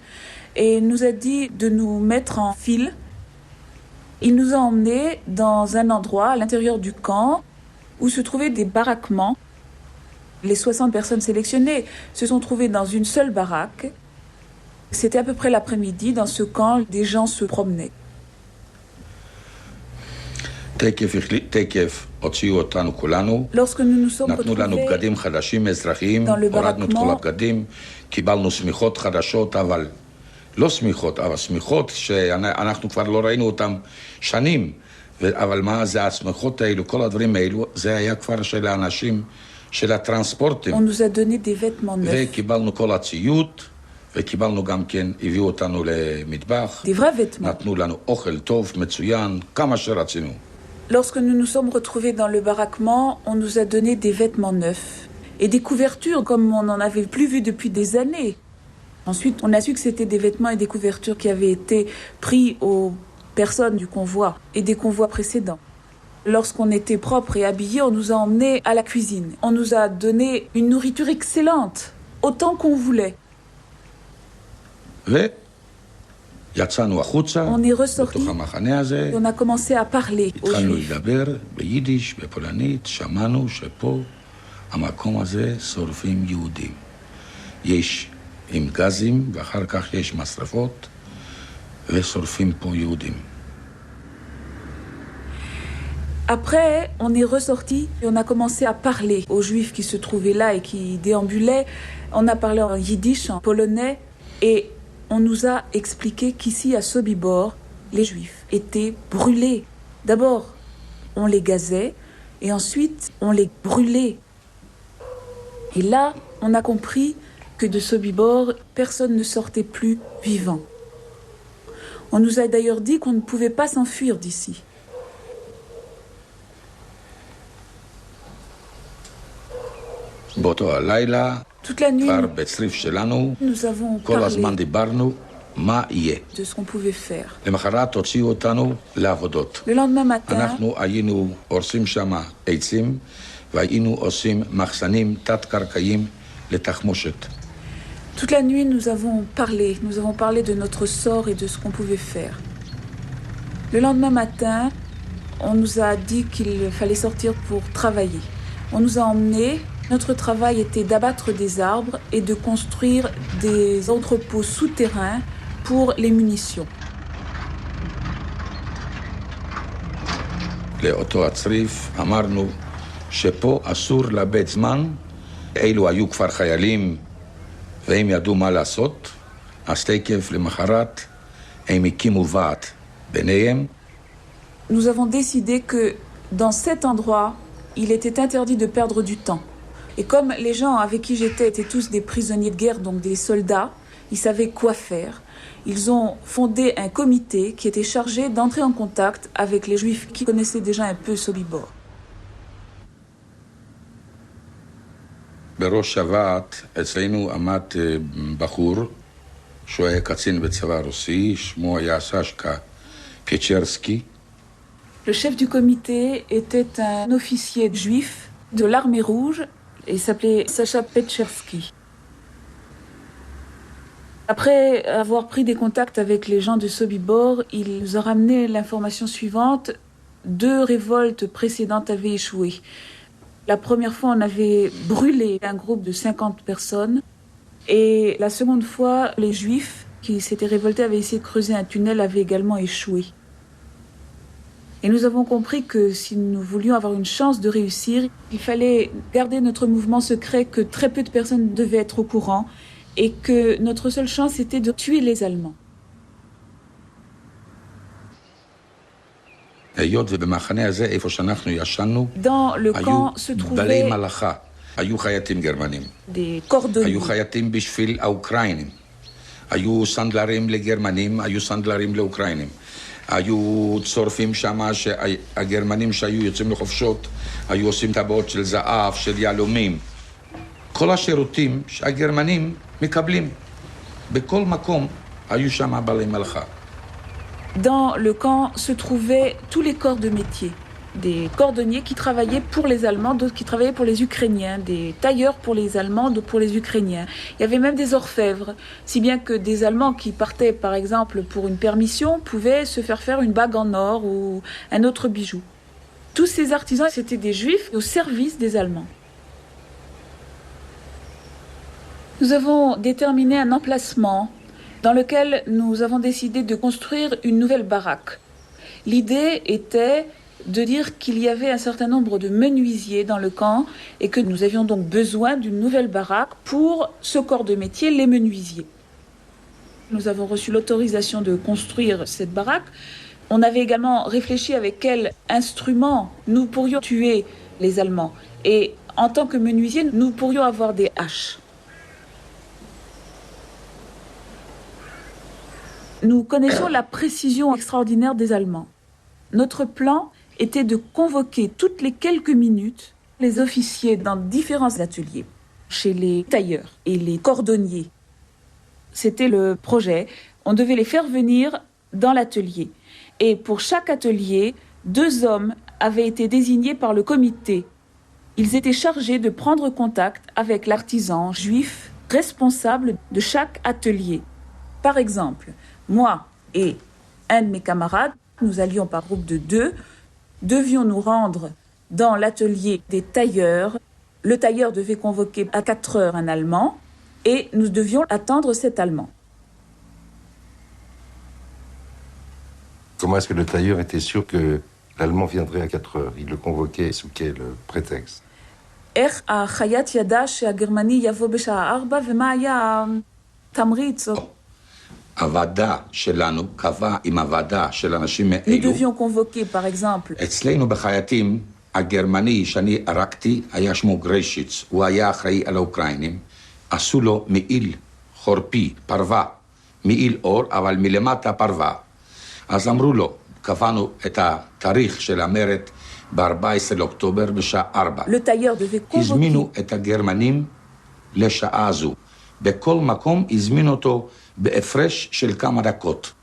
et nous a dit de nous mettre en file. Il nous a emmenés dans un endroit à l'intérieur du camp où se trouvaient des baraquements. Les 60 personnes sélectionnées se sont trouvées dans une seule baraque. C'était à peu près l'après-midi. Dans ce camp, des gens se promenaient. Lorsque nous nous sommes retrouvés dans le baraquement, לא סמיכות, אבל סמיכות שאנחנו כבר לא ראינו אותם שנים, אבל מה זה הסמיכות האלו, כל הדברים האלו, זה היה כבר של האנשים, של הטרנספורטים. On nous a donné des vêtements neufs. וקיבלנו כל הציוד, וקיבלנו גם כן, הביאו אותנו למטבח, des vrais vêtements. נתנו לנו אוכל טוב, מצוין, כמה שרצינו. Lorsque nous nous sommes retrouvés dans le baraquement, on nous a donné des vêtements neufs et des couvertures comme on n'en avait plus vu depuis des années. Ensuite, on a su que c'était des vêtements et des couvertures qui avaient été pris aux personnes du convoi et des convois précédents. Lorsqu'on était propre et habillé, on nous a emmenés à la cuisine. On nous a donné une nourriture excellente, autant qu'on voulait. On est ressorti et on a commencé à parler aux Juifs. עם גזים, ואחר כך יש משרפות, ושורפים פה יהודים. Après, on est ressorti et on a commencé à parler aux Juifs qui se trouvaient là et qui déambulaient. On a parlé en yiddish, en polonais, et on nous a expliqué qu'ici, à Sobibor, les Juifs étaient brûlés. D'abord, on les gazait, et ensuite, on les brûlait. Et là, on a compris que de Sobibor, personne ne sortait plus vivant. On nous a d'ailleurs dit qu'on ne pouvait pas s'enfuir d'ici. Toute la nuit, nous avons parlé de ce qu'on pouvait faire. Le lendemain matin, toute la nuit, nous avons parlé de notre sort et de ce qu'on pouvait faire. Le lendemain matin, on nous a dit qu'il fallait sortir pour travailler. On nous a emmenés. Notre travail était d'abattre des arbres et de construire des entrepôts souterrains pour les munitions. לאותו הצריף אמרנו שפה אסור לאבד זמן. אילו היו כבר חיילים והם ידעו מה לעשות, אז תקף למחרת הם הקימו ועד ביניהם. Nous avons décidé que dans cet endroit, il était interdit de perdre du temps. Et comme les gens avec qui j'étais étaient tous des prisonniers de guerre, donc des soldats, ils savaient quoi faire. Ils ont fondé un comité qui était chargé d'entrer en contact avec les Juifs qui connaissaient déjà un peu Sobibor. בראש שבט אצלנו עמד בחור שהוא היה קצין בצבא הרוסי, שמו היה סשקה פיצ'רסקי. Le chef du comité était un officier juif de l'armée rouge et il s'appelait Sacha Petchersky. Après avoir pris des contacts avec les gens de Sobibor, il nous a ramené l'information suivante. 2 révoltes précédentes avaient échoué. La première fois, on avait brûlé un groupe de 50 personnes. Et la seconde fois, les Juifs qui s'étaient révoltés avaient essayé de creuser un tunnel, avaient également échoué. Et nous avons compris que si nous voulions avoir une chance de réussir, il fallait garder notre mouvement secret, que très peu de personnes devaient être au courant, et que notre seule chance était de tuer les Allemands. Dans le camp se trouvaient des cordonniers. היו סנדלרים לגרמנים, היו סנדלרים לאוקראינים. היו צורפים שם שהגרמנים שהיו יוצאים לחופשות, היו עושים טבעות של זהב, של יהלומים. כל השירותים שהגרמנים מקבלים. בכל מקום היו שם בעלי מלאכה. Dans le camp se trouvaient tous les corps de métier. Des cordonniers qui travaillaient pour les Allemands, d'autres qui travaillaient pour les Ukrainiens, des tailleurs pour les Allemands, d'autres pour les Ukrainiens. Il y avait même des orfèvres, si bien que des Allemands qui partaient, par exemple, pour une permission, pouvaient se faire une bague en or ou un autre bijou. Tous ces artisans, c'était des Juifs au service des Allemands. Nous avons déterminé un emplacement dans lequel nous avons décidé de construire une nouvelle baraque. L'idée était de dire qu'il y avait un certain nombre de menuisiers dans le camp et que nous avions donc besoin d'une nouvelle baraque pour ce corps de métier, les menuisiers. Nous avons reçu l'autorisation de construire cette baraque. On avait également réfléchi avec quel instrument nous pourrions tuer les Allemands. Et en tant que menuisiers, nous pourrions avoir des haches. Nous connaissions la précision extraordinaire des Allemands. Notre plan était de convoquer toutes les quelques minutes les officiers dans différents ateliers, chez les tailleurs et les cordonniers. C'était le projet. On devait les faire venir dans l'atelier. Et pour chaque atelier, 2 hommes avaient été désignés par le comité. Ils étaient chargés de prendre contact avec l'artisan juif responsable de chaque atelier. Par exemple, moi et un de mes camarades, nous allions par groupe de 2, devions nous rendre dans l'atelier des tailleurs. Le tailleur devait convoquer à 4 heures un Allemand et nous devions attendre cet Allemand. Comment est-ce que le tailleur était sûr que l'Allemand viendrait à 4 heures? Il le convoquait sous quel prétexte? איך החייט ידע שהגרמני יבוא בשעה 4 ומה היה התמריץ? הוועדה שלנו קבעה עם הוועדה של אנשים Nous מאלו. devions convoquer, par exemple, אצלנו בחייטים, הגרמני שאני הרגתי היה שמו גרשיץ, הוא היה אחראי על האוקראינים. עשו לו מעיל חורפי, פרווה, מעיל אור, אבל מלמטה פרווה. אז אמרו לו, קבענו את התאריך של המרד ב-14 לאוקטובר בשעה 4. le tailleur devait הזמינו convoquer. את הגרמנים לשעה הזו. בכל מקום הזמינו אותו בהפרש של כמה דקות.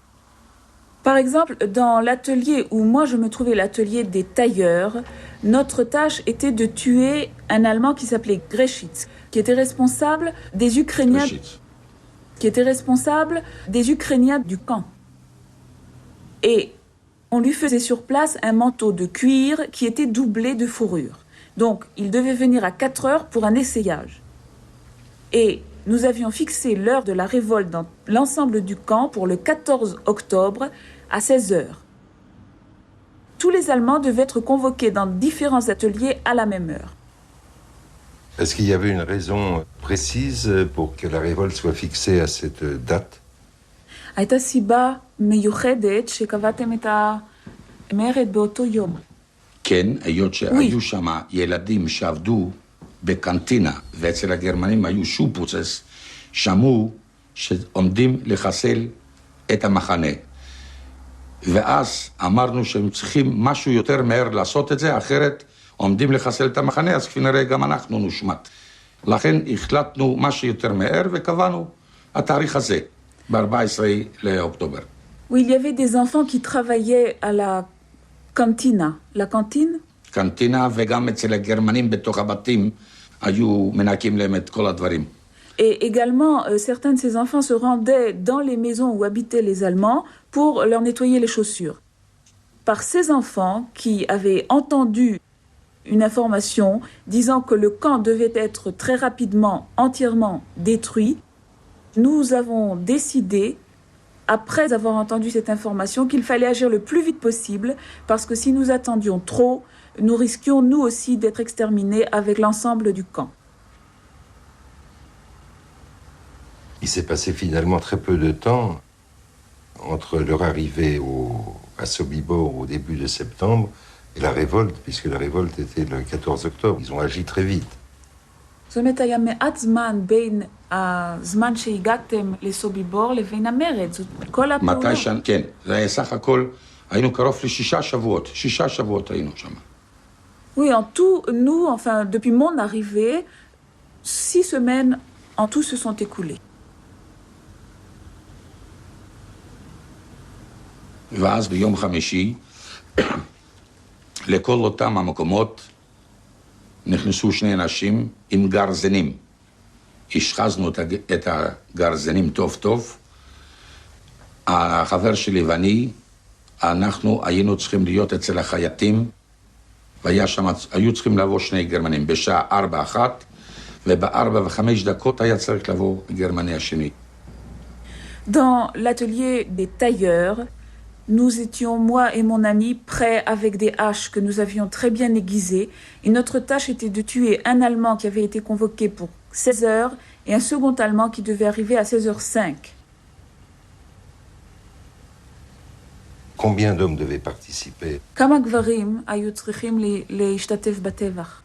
Par exemple, dans l'atelier où moi je me trouvais, l'atelier des tailleurs, notre tâche était de tuer un Allemand qui s'appelait Greschitz, qui était responsable des Ukrainiens, du camp. Et on lui faisait sur place un manteau de cuir qui était doublé de fourrure. Donc, il devait venir à 4 heures pour un essayage. Et nous avions fixé l'heure de la révolte dans l'ensemble du camp pour le 14 octobre à 16 heures. Tous les Allemands devaient être convoqués dans différents ateliers à la même heure. Est-ce qu'il y avait une raison précise pour que la révolte soit fixée à cette date? הייתה סיבה מיוחדת שקבעתם את המרד באותו יום. כן, היות שהיו שם ילדים שעבדו בקנטינה, ואצל הגרמנים היו שופוצס, שמעו שעומדים לחסל את המחנה. ואז אמרנו שהם צריכים משהו יותר מהר לעשות את זה, אחרת עומדים לחסל את המחנה, אז כנראה גם אנחנו נושמט. לכן החלטנו מה שיותר מהר וקבענו התאריך הזה, ב-14 לאוקטובר. Oui, il y avait des enfants qui travaillaient à la cantina. La cantine? קנטינה וגם אצל הגרמנים בתוך הבתים היו מנקים להם את כל הדברים. Et également, certains de ces enfants se rendaient dans les maisons où habitaient les Allemands pour leur nettoyer les chaussures. Par ces enfants qui avaient entendu une information disant que le camp devait être très rapidement, entièrement détruit, nous avons décidé, après avoir entendu cette information, qu'il fallait agir le plus vite possible parce que si nous attendions trop, nous risquions nous aussi d'être exterminés avec l'ensemble du camp. Il s'est passé finalement très peu de temps entre leur arrivée à Sobibor au début de septembre et la révolte, puisque la révolte était le 14 octobre. Ils ont agi très vite. זאת אומרת, היה מעט זמן בין הזמן שהגעתם לסוביבור לבין המרד. זאת כל הפעולה. כן, זה היה סך הכל, היינו קרוב ל6 שבועות. 6 שבועות היינו שם. Oui, en tout, nous, enfin, depuis mon arrivée, 6 semaines en tout se sont écoulées. ואז ביום חמישי, לכל אותם המקומות, נכנסו 2 אנשים עם גרזנים. השחזנו את הגרזנים טוב טוב. החבר שלי ואני, אנחנו היינו צריכים להיות אצל החייטים, והיו צריכים לבוא 2 גרמנים בשעה 4:01, וב-4:05 היה צריך לבוא גרמני השני. Dans l'atelier des tailleurs, nous étions, moi et mon ami, prêts avec des haches que nous avions très bien aiguisées. Et notre tâche était de tuer un Allemand qui avait été convoqué pour 16 heures et un second Allemand qui devait arriver à 16h05. Combien d'hommes devaient participer? כמה גברים היו צריכים להשתתף בטבח?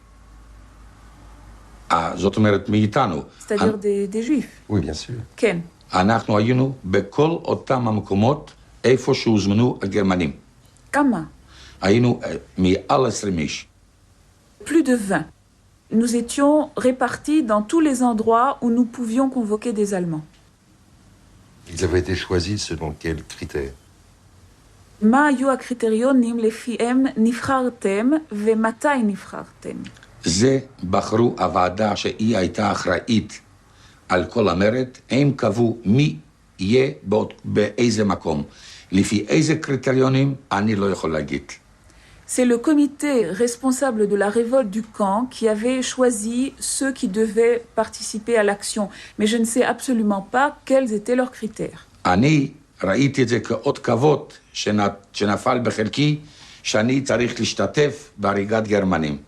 זאת אומרת, מאיתנו. C'est-à-dire des juifs. Oui, bien sûr. כן. אנחנו היינו בכל אותם המקומות איפה שהוזמנו הגרמנים. כמה? היינו מעל 20 איש. Plus de 20. Nous étions répartis dans tous les endroits où nous pouvions convoquer des Allemands. Ils avaient été choisis selon quels critères? מה היו הקריטריונים לפיהם נבחרתם ומתי נבחרתם? זה בחרו הוועדה שהיא הייתה אחראית על כל המרד, הם קבעו מי יהיה באיזה מקום. לפי איזה קריטריונים אני לא יכול להגיד. C'est le comité responsable de la révolte du camp qui avait choisi ceux qui devaient participer à l'action. Mais je ne sais absolument pas quels étaient leurs critères. אני ראיתי את זה כאות כבוד שנפל בחלקי, שאני צריך להשתתף בהריגת גרמנים.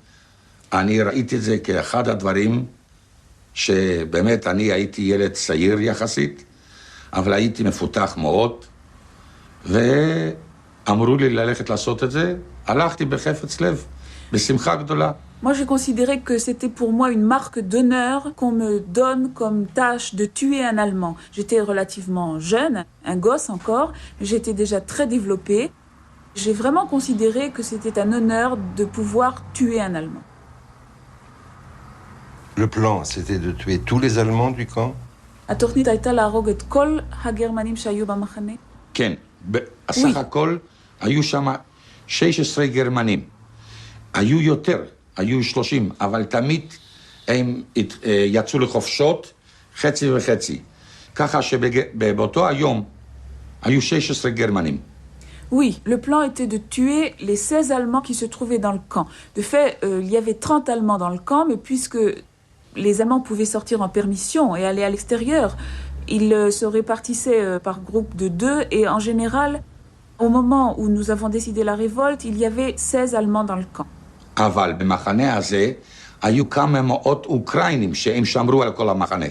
אני ראיתי את זה כאחד הדברים שבאמת אני הייתי ילד צעיר יחסית, אבל הייתי מפותח מאוד, ואמרו לי ללכת לעשות את זה, הלכתי בחפץ לב, בשמחה גדולה. Moi, j'ai considéré que c'était pour moi une marque d'honneur qu'on me donne comme tâche de tuer un Allemand. J'étais relativement jeune, un gosse encore, mais j'étais déjà très développée. J'ai vraiment considéré que c'était un honneur de pouvoir tuer un Allemand. Le plan, c'était de tuer tous les Allemands du camp? התוכנית הייתה להרוג את כל הגרמנים שהיו במחנה? כן, בסך הכל היו שם 16 גרמנים. היו יותר, היו 30, אבל תמיד הם יצאו לחופשות חצי וחצי. ככה שבאותו היום היו 16 גרמנים. Oui, le plan était de tuer les 16 Allemands qui se trouvaient dans le camp. De fait, il y avait 30 Allemands dans le camp, mais puisque les Allemands pouvaient sortir en permission et aller à l'extérieur, ils se répartissaient par groupe de 2 et en général, au moment où nous avons décidé la révolte, il y avait 16 Allemands dans le camp. אבל במחנה הזה היו כמה מאות אוקראינים שהם שמרו על כל המחנה.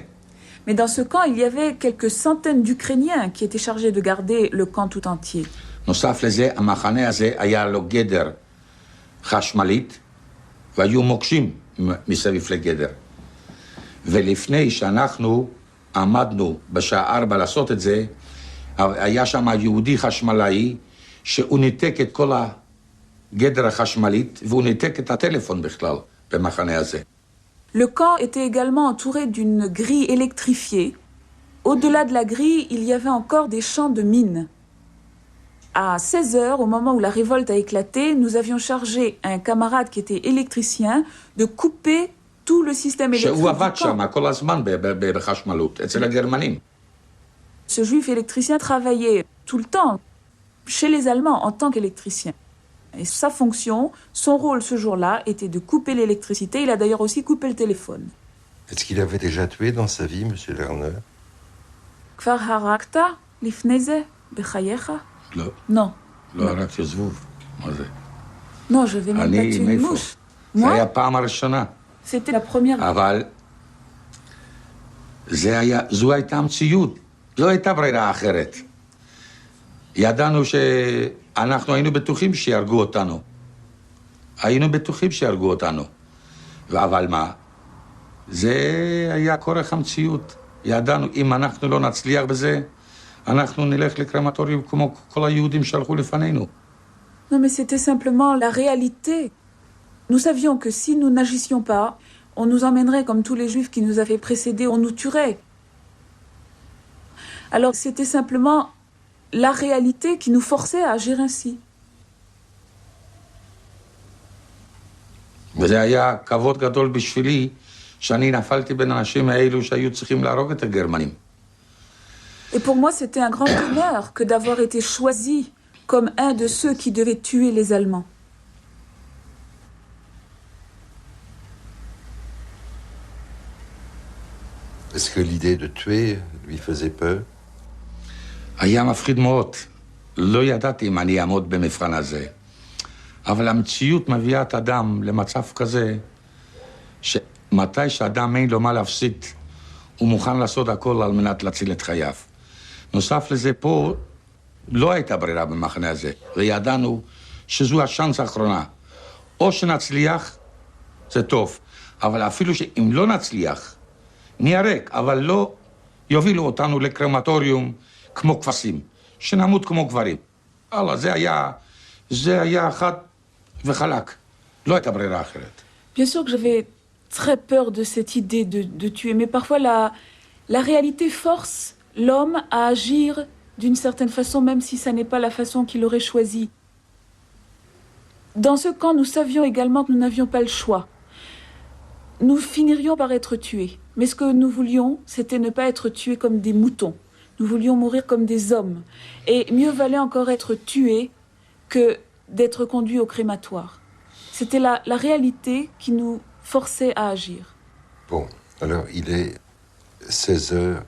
Mais dans ce camp, il y avait quelques centaines d'Ukrainiens qui étaient chargés de garder le camp tout entier. נוסף לזה, המחנה הזה היה לו גדר חשמלית, והיו מוקשים מסביב לגדר. ולפני שאנחנו עמדנו בשעה 4 לעשות את זה, היה שם יהודי חשמלאי, שהוא ניתק את כל הגדר החשמלית, והוא ניתק את הטלפון בכלל במחנה הזה. Le camp était également entouré d'une grille électrifiée. Au-delà de la grille, il y avait encore des champs de mines. À 16h, au moment où la révolte a éclaté, nous avions chargé un camarade qui était électricien de couper tout le système électrique du camp. Ce juif électricien travaillait tout le temps chez les Allemands en tant qu'électricien. Et sa fonction, son rôle ce jour-là, était de couper l'électricité. Il a d'ailleurs aussi coupé le téléphone. Est-ce qu'il avait déjà tué dans sa vie, M. Lerner? Kvar harakta lifnei ze bechayecha? לא. Non. לא הרגתי זבוב. מה זה? Non, je vais même pas tuer une מאיפה? mouche. זה Moi, היה הפעם הראשונה. c'était la première. אבל זו הייתה המציאות. לא הייתה ברירה אחרת. ידענו שאנחנו היינו בטוחים שיהרגו אותנו. היינו בטוחים שיהרגו אותנו. אבל מה? זה היה כורח המציאות. ידענו, אם אנחנו לא נצליח בזה, אנחנו נלך לקרמטוריום כמו כל היהודים שהלכו לפנינו. Non, mais c'était simplement la réalité. Nous savions que si nous n'agissions pas, on nous emmènerait comme tous les juifs qui nous avaient précédés, on nous tuerait. Alors c'était simplement la réalité qui nous forçait à agir ainsi. וזה היה כבוד גדול בשבילי, שאני נפלתי בין האנשים האלו שהיו צריכים להרוג את הגרמנים. Et pour moi, c'était un grand honneur que d'avoir été choisi comme un de ceux qui devaient tuer les Allemands. Est-ce que l'idée de tuer lui faisait peur? היה מפחיד מאוד. לא ידעתי אם אני אעמוד במבחן הזה. אבל המציאות מביאה את אדם למצב כזה, שמתי שאדם אין לו מה להפסיד, הוא מוכן לעשות הכל על מנת להציל את חייו. נוסף לזה, פה לא הייתה ברירה במחנה הזה, וידענו שזו השאנס האחרונה. או שנצליח, זה טוב, אבל אפילו שאם לא נצליח, נהרג, אבל לא יובילו אותנו לקרמטוריום כמו כבשים, שנמות כמו גברים. אללה, זה היה חד וחלק. לא הייתה ברירה אחרת. Bien sûr que j'avais très peur de cette idée de tuer, mais parfois la réalité force l'homme à agir d'une certaine façon, même si ça n'est pas la façon qu'il aurait choisie. Dans ce camp, nous savions également que nous n'avions pas le choix. Nous finirions par être tués. Mais ce que nous voulions, c'était ne pas être tués comme des moutons. Nous voulions mourir comme des hommes. Et mieux valait encore être tués que d'être conduits au crématoire. C'était la réalité qui nous forçait à agir. Bon, alors il est 16h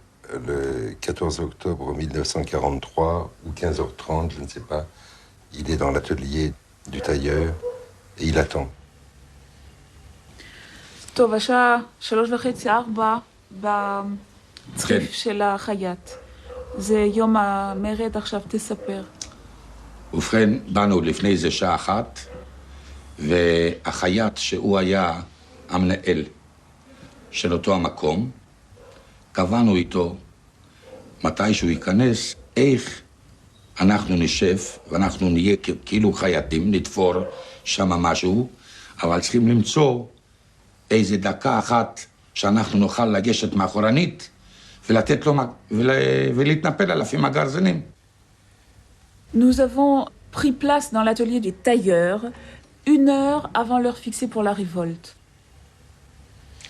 le 14 octobre 1943 ou 15h30, je ne sais pas. Il est dans l'atelier du tailleur et il attend. טוב, השעה 3:30-4 בצריף של החייט. זה יום המרד, עכשיו תספר. ובכן, באנו לפני איזה שעה אחת, והחייט שהוא היה המנהל של אותו המקום, קבענו איתו מתי שהוא ייכנס, איך אנחנו נשב, ואנחנו נהיה כאילו חייטים, נתפור שם משהו, אבל צריכים למצוא איזה דקה אחת שאנחנו נוכל לגשת מאחורנית ולתת לו ולהתנפל עליו עם הגרזנים. Nous avons pris place dans l'atelier des tailleurs 1 heure avant l'heure fixée pour la révolte.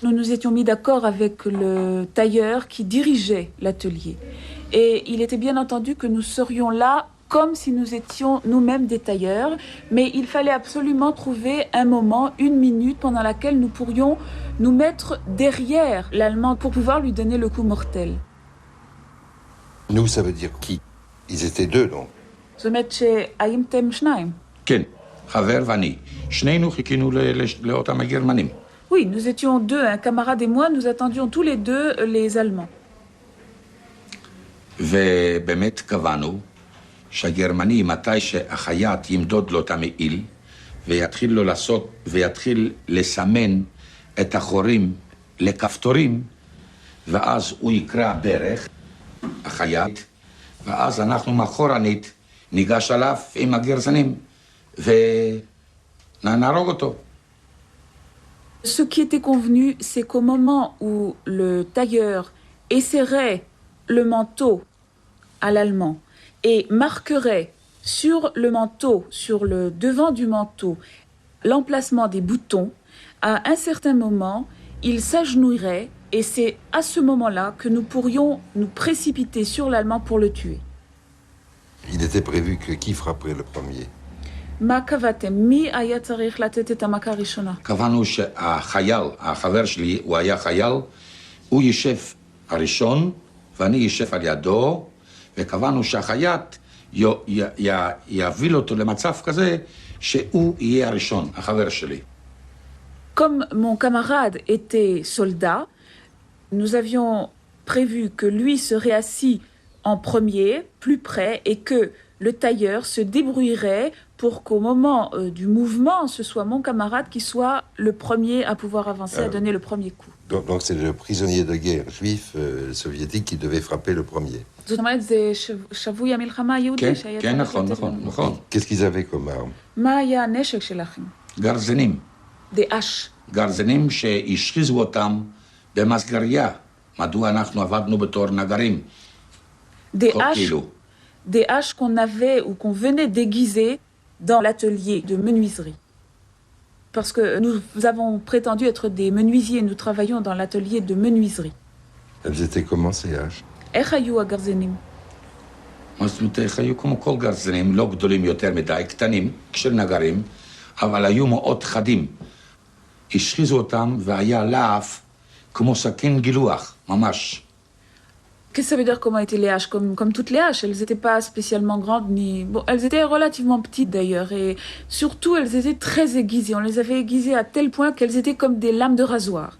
Nous nous étions mis d'accord avec le tailleur qui dirigeait l'atelier. Et il était bien entendu que nous serions là comme si nous étions nous-mêmes des tailleurs, mais il fallait absolument trouver un moment, 1 minute, pendant laquelle nous pourrions nous mettre derrière l'Allemand pour pouvoir lui donner le coup mortel. Nous, ça veut dire qui? Ils étaient 2, donc. זאת אומרת שהייתם 2. כן, חבר ואני. שנינו חיכינו לאותם הגרמנים. Oui, nous étions 2, un camarade et moi, nous attendions tous les 2 les Allemands. ובאמת קבענו שהגרמני, מתי שהחייט ימדוד לו את המעיל ויתחיל לו לעשות, ויתחיל לסמן את החורים לכפתורים, ואז הוא יקרא ברך, החייט, ואז אנחנו מאחורנית ניגש עליו עם הגרזנים ונהרוג אותו. Ce qui était convenu, c'est qu'au moment où le tailleur esserrait le manteau à l'allemand et marquerait sur le manteau, sur le devant du manteau, l'emplacement des boutons, à un certain moment, il s'agenouillerait et c'est à ce moment-là que nous pourrions nous précipiter sur l'Allemand pour le tuer. Il était prévu que qui frapperait le premier? מה קבעתם? מי היה צריך לתת את המכה הראשונה? קבענו שהחייל, החבר שלי, הוא היה חייל, הוא יישב הראשון ואני יישב על ידו, וקבענו שהחייט יוביל אותו למצב כזה שהוא יהיה הראשון, החבר שלי. Comme mon camarade était soldat, nous avions prévu que lui serait assis en premier, plus près, et que le tailleur se débrouillerait pour qu'au moment du mouvement, ce soit mon camarade qui soit le premier à pouvoir avancer, à donner le premier coup. Donc c'est le prisonnier de guerre juif soviétique qui devait frapper le premier. זאת אומרת, זה שבוי המלחמה היהודי שהיה כן, צריך לתת נכון, לנו. נכון. Qu'est-ce qu'ils avaient comme arme? מה היה הנשק שלכם? גרזנים. דאש. גרזנים שהשחיזו אותם במסגריה. מדוע אנחנו עבדנו בתור נגרים? Des haches qu'on avait ou qu'on venait déguiser dans l'atelier de menuiserie. Parce que nous avons prétendu être des menuisiers, nous travaillions dans l'atelier de menuiserie. Elles étaient comment ces haches? איך היו הגרזנים? מה זאת אומרת, איך היו כמו כל גרזנים, לא גדולים יותר מדי, קטנים, של נגרים, אבל היו מאוד חדים. השחיזו אותם והיה להב כמו סכין גילוח, ממש. Qu'est-ce que ça veut dire comment étaient les haches? Comme toutes les haches, elles n'étaient pas spécialement grandes ni... Bon, elles étaient relativement petites d'ailleurs et surtout elles étaient très aiguisées. On les avait aiguisées à tel point qu'elles étaient comme des lames de rasoir.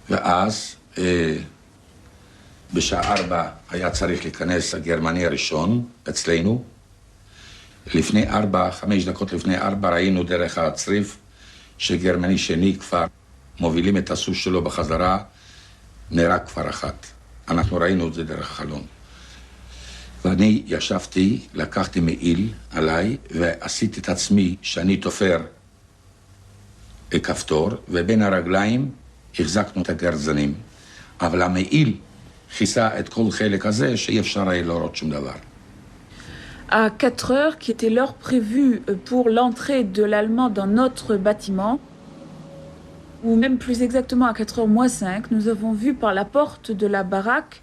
ואז בשעה 4 היה צריך להיכנס הגרמני הראשון אצלנו. לפני 5 דקות לפני 4 ראינו דרך הצריף שגרמני שני כבר מובילים את הסוס שלו בחזרה, נראה כבר אחת. אנחנו ראינו את זה דרך החלון. ואני ישבתי, לקחתי מעיל עליי ועשיתי את עצמי שאני תופר כפתור, ובין הרגליים החזקנו את הגרזנים. אבל המעיל כיסה את כל חלק הזה שאי אפשר היה לראות שום דבר. À 4 heures, qui était l'heure prévue pour l'entrée de l'Allemand dans notre bâtiment, ou même plus exactement à 4h moins 5, nous avons vu par la porte de la baraque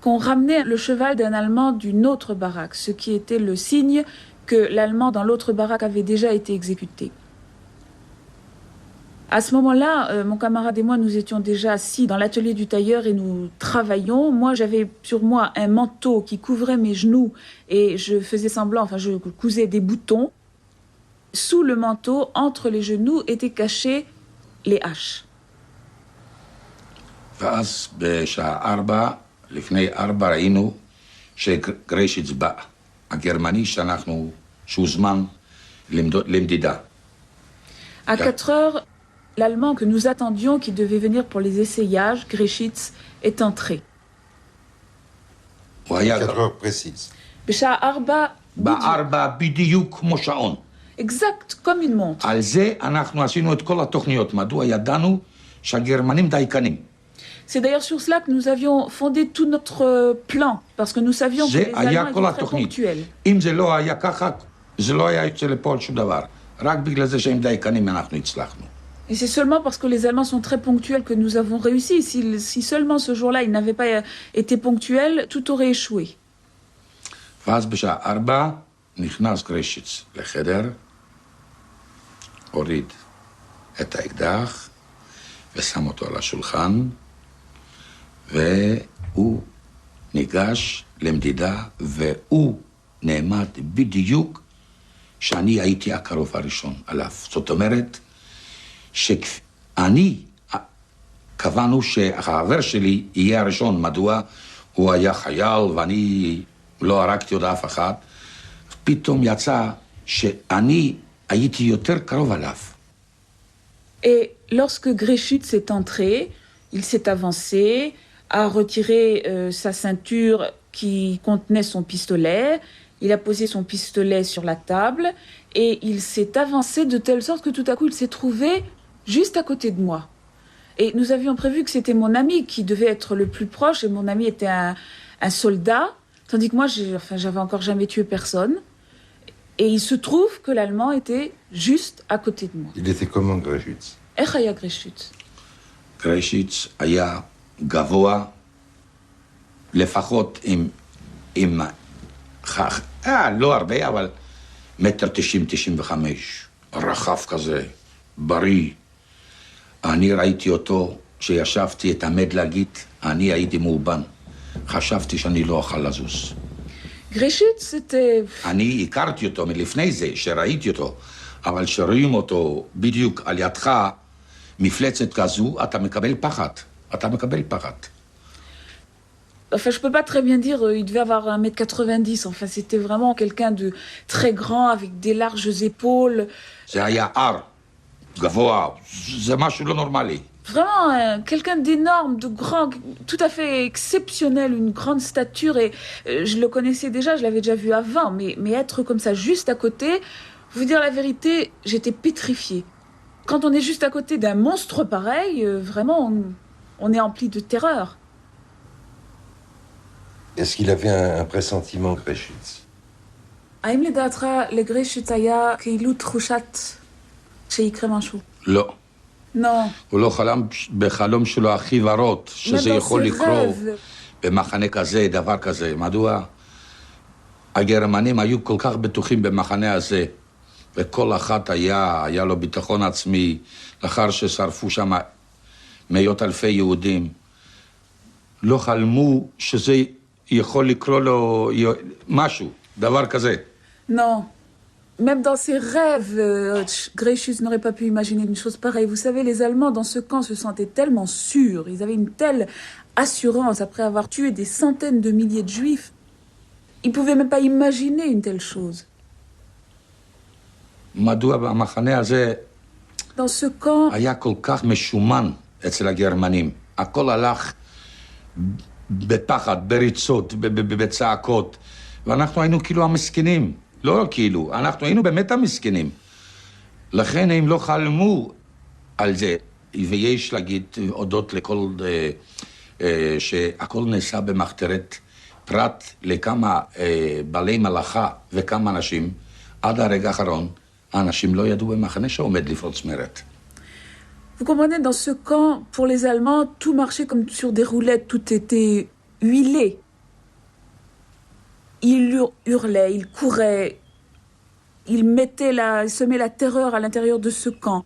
qu'on ramenait le cheval d'un Allemand d'une autre baraque, ce qui était le signe que l'Allemand dans l'autre baraque avait déjà été exécuté. À ce moment-là, mon camarade et moi, nous étions déjà assis dans l'atelier du tailleur et nous travaillions. Moi, j'avais sur moi un manteau qui couvrait mes genoux et je faisais semblant, enfin, je cousais des boutons. Sous le manteau, entre les genoux, étaient cachées les haches. ואז בשעה 4, לפני 4 ראינו שגרשיץ בא, הגרמני שהוזמן למדידה. À 4 heures, l'Allemand que nous attendions, qui devait venir pour les essayages, Greschitz, est entré. 4 heures précises. בשעה 4, ב4 בדיוק כמו שעון. exact, comme une montre. על זה אנחנו עשינו את כל התוכניות. מדוע ידענו שהגרמנים דייקנים? C'est d'ailleurs sur cela que nous avions fondé tout notre plan, parce que nous savions que les Allemands étaient très ponctuels. אם זה לא היה ככה, זה לא היה יוצא לפועל שום דבר. רק בגלל זה שהם דייקנים אנחנו הצלחנו. Et c'est seulement parce que les Allemands sont très ponctuels que nous avons réussi. Si seulement ce jour-là, ils n'avaient pas été ponctuels, tout aurait échoué. ואז בשעה 4 נכנס גרשיץ לחדר, הוריד את האקדח ושם אותו על השולחן, והוא ניגש למדידה, והוא נעמד בדיוק שאני הייתי הקרוב הראשון עליו. זאת אומרת, שאני קבענו שהחבר שלי יהיה הראשון. מדוע? הוא היה חייל ואני לא הרגתי עוד אף אחד. פתאום יצא שאני הייתי יותר קרוב עליו. Et lorsque Greschutz est entré, il s'est avancé, a retiré sa ceinture qui contenait son pistolet, il a posé son pistolet sur la table et il s'est avancé de telle sorte que tout à coup il s'est trouvé juste à côté de moi. Et nous avions prévu que c'était mon ami qui devait être le plus proche, et mon ami était un soldat, tandis que moi, j'avais encore jamais tué personne. Et il se trouve que l'Allemand était juste à côté de moi. Il était comment, Greschütz? איך היה גרשצ'וץ? גרשיץ היה גבוה, לפחות עם לא הרבה, אבל 1.90-1.95, רחב כזה, בריא. אני ראיתי אותו, כשישבתי את עמד להגיד, אני הייתי מאובן. חשבתי שאני לא אוכל לזוז. גרשצ'וץ c'était... אני הכרתי אותו מלפני זה, שראיתי אותו, אבל שרואים אותו בדיוק על ידך, מפלצת כזו, אתה מקבל פחד. אתה מקבל פחד. Enfin, je peux pas très bien dire, il devait avoir 1m90. Enfin, c'était vraiment quelqu'un de très grand, avec des larges épaules. זה היה הר, גבוה, זה משהו לא נורמלי. Vraiment, quelqu'un d'énorme, de grand, tout à fait exceptionnel, une grande stature. Et je le connaissais déjà, je l'avais déjà vu avant. Mais être comme ça, juste à côté, vous dire la vérité, j'étais pétrifiée. Quand on est juste à côté d'un monstre pareil, vraiment, on est empli de terreur. Est-ce qu'il avait un pressentiment, Greschütz? האם לדעתך לגרשצ'וץ היה כאילו תחושת שיקרה משהו? לא. לא. הוא לא חלם בחלום שלו הכי ורוד, שזה יכול לקרות במחנה כזה, דבר כזה. מדוע? הגרמנים היו כל כך בטוחים במחנה הזה, וכל אחת היה לו ביטחון עצמי, לאחר ששרפו שם מאות אלפי יהודים. לא חלמו שזה יכול לקרוא לו משהו, דבר כזה. Non. Même dans ses rêves, Greschütz n'aurait pas pu imaginer une chose pareille. Vous savez, les Allemands dans ce camp se sentaient tellement sûrs, ils avaient une telle assurance après avoir tué des centaines de milliers de Juifs. Ils ne pouvaient même pas imaginer une telle chose. מדוע במחנה הזה Dans ce camp, היה כל כך משומן אצל הגרמנים. הכל הלך בפחד, בריצות, בצעקות. ואנחנו היינו כאילו המסכנים. לא כאילו, אנחנו היינו באמת המסכנים. לכן הם לא חלמו על זה. ויש להגיד הודות לכל שהכל נעשה במחתרת, פרט לכמה בעלי מלאכה וכמה אנשים, עד הרגע האחרון, האנשים לא ידעו במחנה שעומד לפרוץ מרד. vous comprenez, dans ce camp, pour les Allemands, tout marchait comme sur des roulettes, tout était huilé. Ils hurlaient, ils couraient, ils semaient la terreur à l'intérieur de ce camp.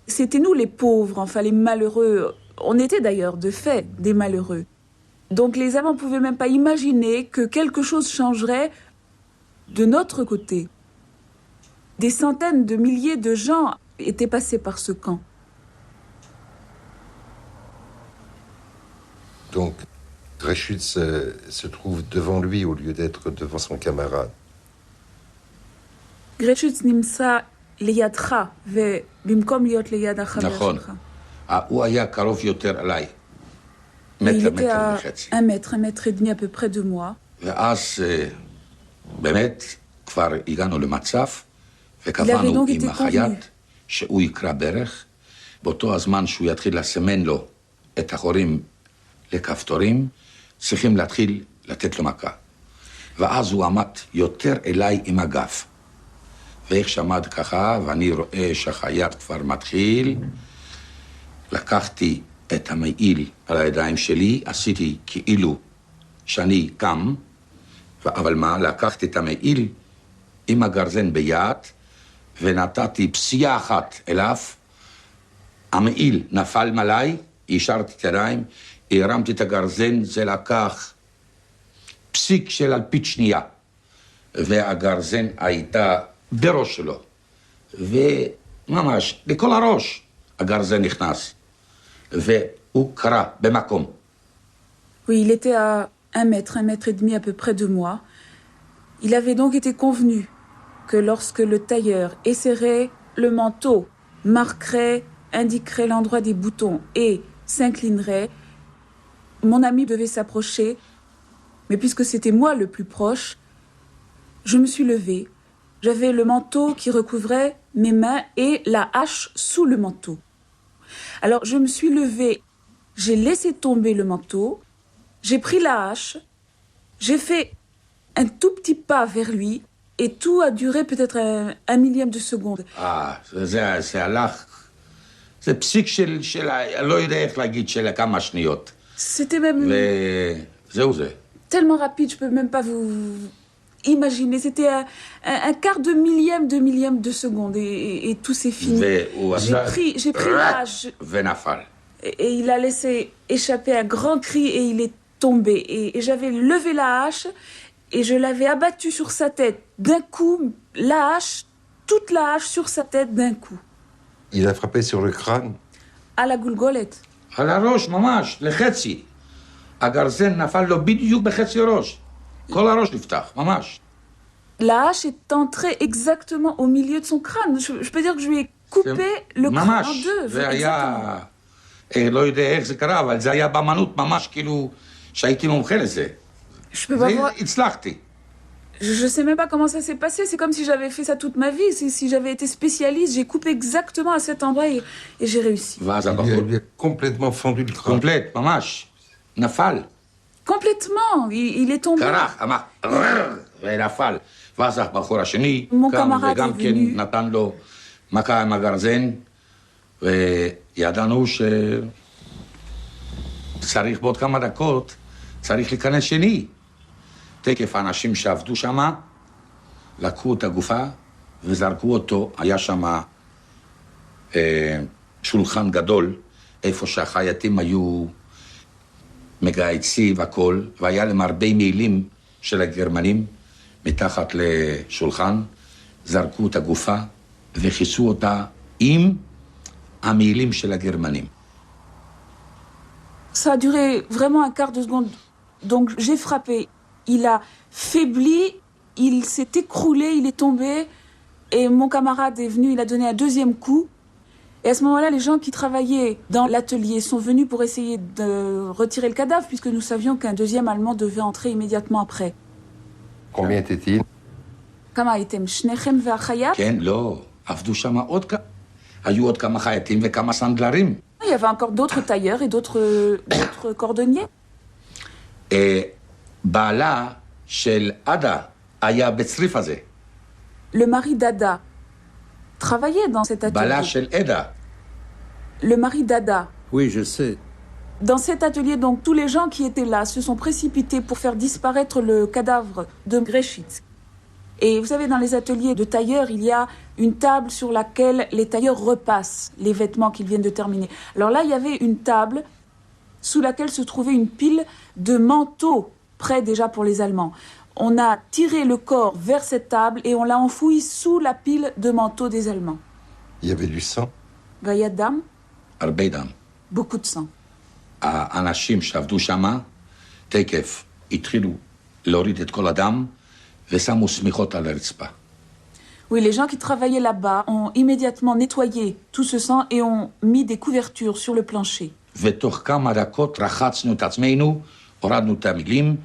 C'était nous les pauvres, enfin les malheureux. On était d'ailleurs, de fait, des malheureux. Donc les Allemands ne pouvaient même pas imaginer que quelque chose changerait de notre côté. Des centaines de milliers de gens étaient passés par ce camp. Donc, Greschütz se trouve devant lui au lieu d'être devant son camarade. גרשצ'וץ נמצא לידך, ובמקום להיות ליד החבר נכון. שלך. הוא היה קרוב יותר אליי. Il מטר, était מטר à וחצי. 1 mètre et demi à peu près de moi. ואז באמת כבר הגענו למצב, Il avait וקבענו donc été עם החייט convenu. שהוא יקרא ברך, באותו הזמן שהוא יתחיל לסמן לו את החורים לכפתורים, צריכים להתחיל לתת לו מכה. ואז הוא עמד יותר אליי עם הגב. ואיך שעמד ככה, ואני רואה שהחייט כבר מתחיל, לקחתי את המעיל על הידיים שלי, עשיתי כאילו שאני קם, אבל מה, לקחתי את המעיל עם הגרזן ביד, ונתתי פסיעה אחת אליו, המעיל נפל מעליי, השארתי את הידיים, הרמתי את הגרזן, זה לקח פסיק של אלפית שנייה, והגרזן הייתה בראש שלו, וממש, לכל הראש הגרזן נכנס, והוא קרא במקום. Oui, il était à 1 mètre et demi à peu près de moi. Il avait donc été convenu que lorsque le tailleur esserrait le manteau, marquerait, indiquerait l'endroit des boutons et s'inclinerait, mon ami devait s'approcher, mais puisque c'était moi le plus proche, je me suis levée. J'avais le manteau qui recouvrait mes mains et la hache sous le manteau. Alors je me suis levée, j'ai laissé tomber le manteau, j'ai pris la hache, j'ai fait un tout petit pas vers lui, et tout a duré peut-être un millième de seconde. זה הלך, זה פסיק של לא יודע איך להגיד, של כמה שניות. C'était même וזהו זה. tellement rapide, je peux même pas vous imaginer. C'était un quart de millième de seconde, et tout s'est fini. J'ai pris la hache, ונפל. et il a laissé échapper un grand cri, et il est tombé. Et j'avais levé la hache, et je l'avais abattu sur sa tête d'un coup, toute la hache sur sa tête d'un coup. Il a frappé sur le crâne. À la goulgolette. על הראש ממש, לחצי. הגרזן נפל לו בדיוק בחצי ראש. כל הראש נפתח, ממש. La hache est entrée exactement au milieu de son crâne. Je peux dire que je lui ai coupé le crâne en deux. זה היה, לא יודע איך זה קרה, אבל זה היה באמנות ממש כאילו שהייתי מומחה לזה. Je peux pas voir. הצלחתי. Je sais même pas comment ça s'est passé. C'est comme si j'avais fait ça toute ma vie. Si j'avais été spécialiste, j'ai coupé exactement à cet endroit, et j'ai réussi. ואז Il הבחור, lui a complètement fendu le crâne. קומפלט, ממש, נפל. Complètement. Il est tombé. קרח, אמר, ונפל. ואז הבחור השני Mon קם camarade וגם est כן venu. נתן לו מכה עם הגרזן, וידענו שצריך בעוד כמה דקות, צריך להיכנס שני. תקף האנשים שעבדו שם, לקחו את הגופה וזרקו אותו, היה שם שולחן גדול, איפה שהחייטים היו מגהצי והכל, והיה להם הרבה מעילים של הגרמנים מתחת לשולחן, זרקו את הגופה וכיסו אותה עם המעילים של הגרמנים. Ça a duré vraiment un quart de seconde. Donc j'ai frappé. Il a faibli, il s'est écroulé, il est tombé. Et mon camarade est venu, il a donné un deuxième coup. Et à ce moment-là, les gens qui travaillaient dans l'atelier sont venus pour essayer de retirer le cadavre, puisque nous savions qu'un deuxième Allemand devait entrer immédiatement après. Combien était-il? כמה הייתם? שניכם והחייט? כן, לא, עבדו שם עוד כמה, היו עוד כמה חייטים וכמה סנדלרים. Il y avait encore d'autres tailleurs et d'autres cordonniers. בעלה של עדה היה בצריף הזה. Le mari d'Ada travaillait dans cet בעלה atelier. של עדה. Le mari d'Ada. Oui, je sais. Dans cet atelier, donc, tous les gens qui étaient là se sont précipités pour faire disparaître le cadavre de Greschitz. Et vous savez, dans les ateliers de tailleurs, il y a une table sur laquelle les tailleurs repassent les vêtements qu'ils viennent de terminer. Alors là, il y avait une table sous laquelle se trouvait une pile de manteaux prêts déjà pour les Allemands. On a tiré le corps vers cette table et on l'a enfoui sous la pile de manteaux des Allemands. Il y avait du sang. Vayad dam, הרבה דם. beaucoup de sang. האנשים שעבדו שם, תקף, התחילו להוריד את כל הדם ושמו שמיכות על הרצפה. Oui, les gens qui travaillaient là-bas ont immédiatement nettoyé tout ce sang et ont mis des couvertures sur le plancher. ותוך כמה דקות רחצנו את עצמנו, הורדנו את המילים,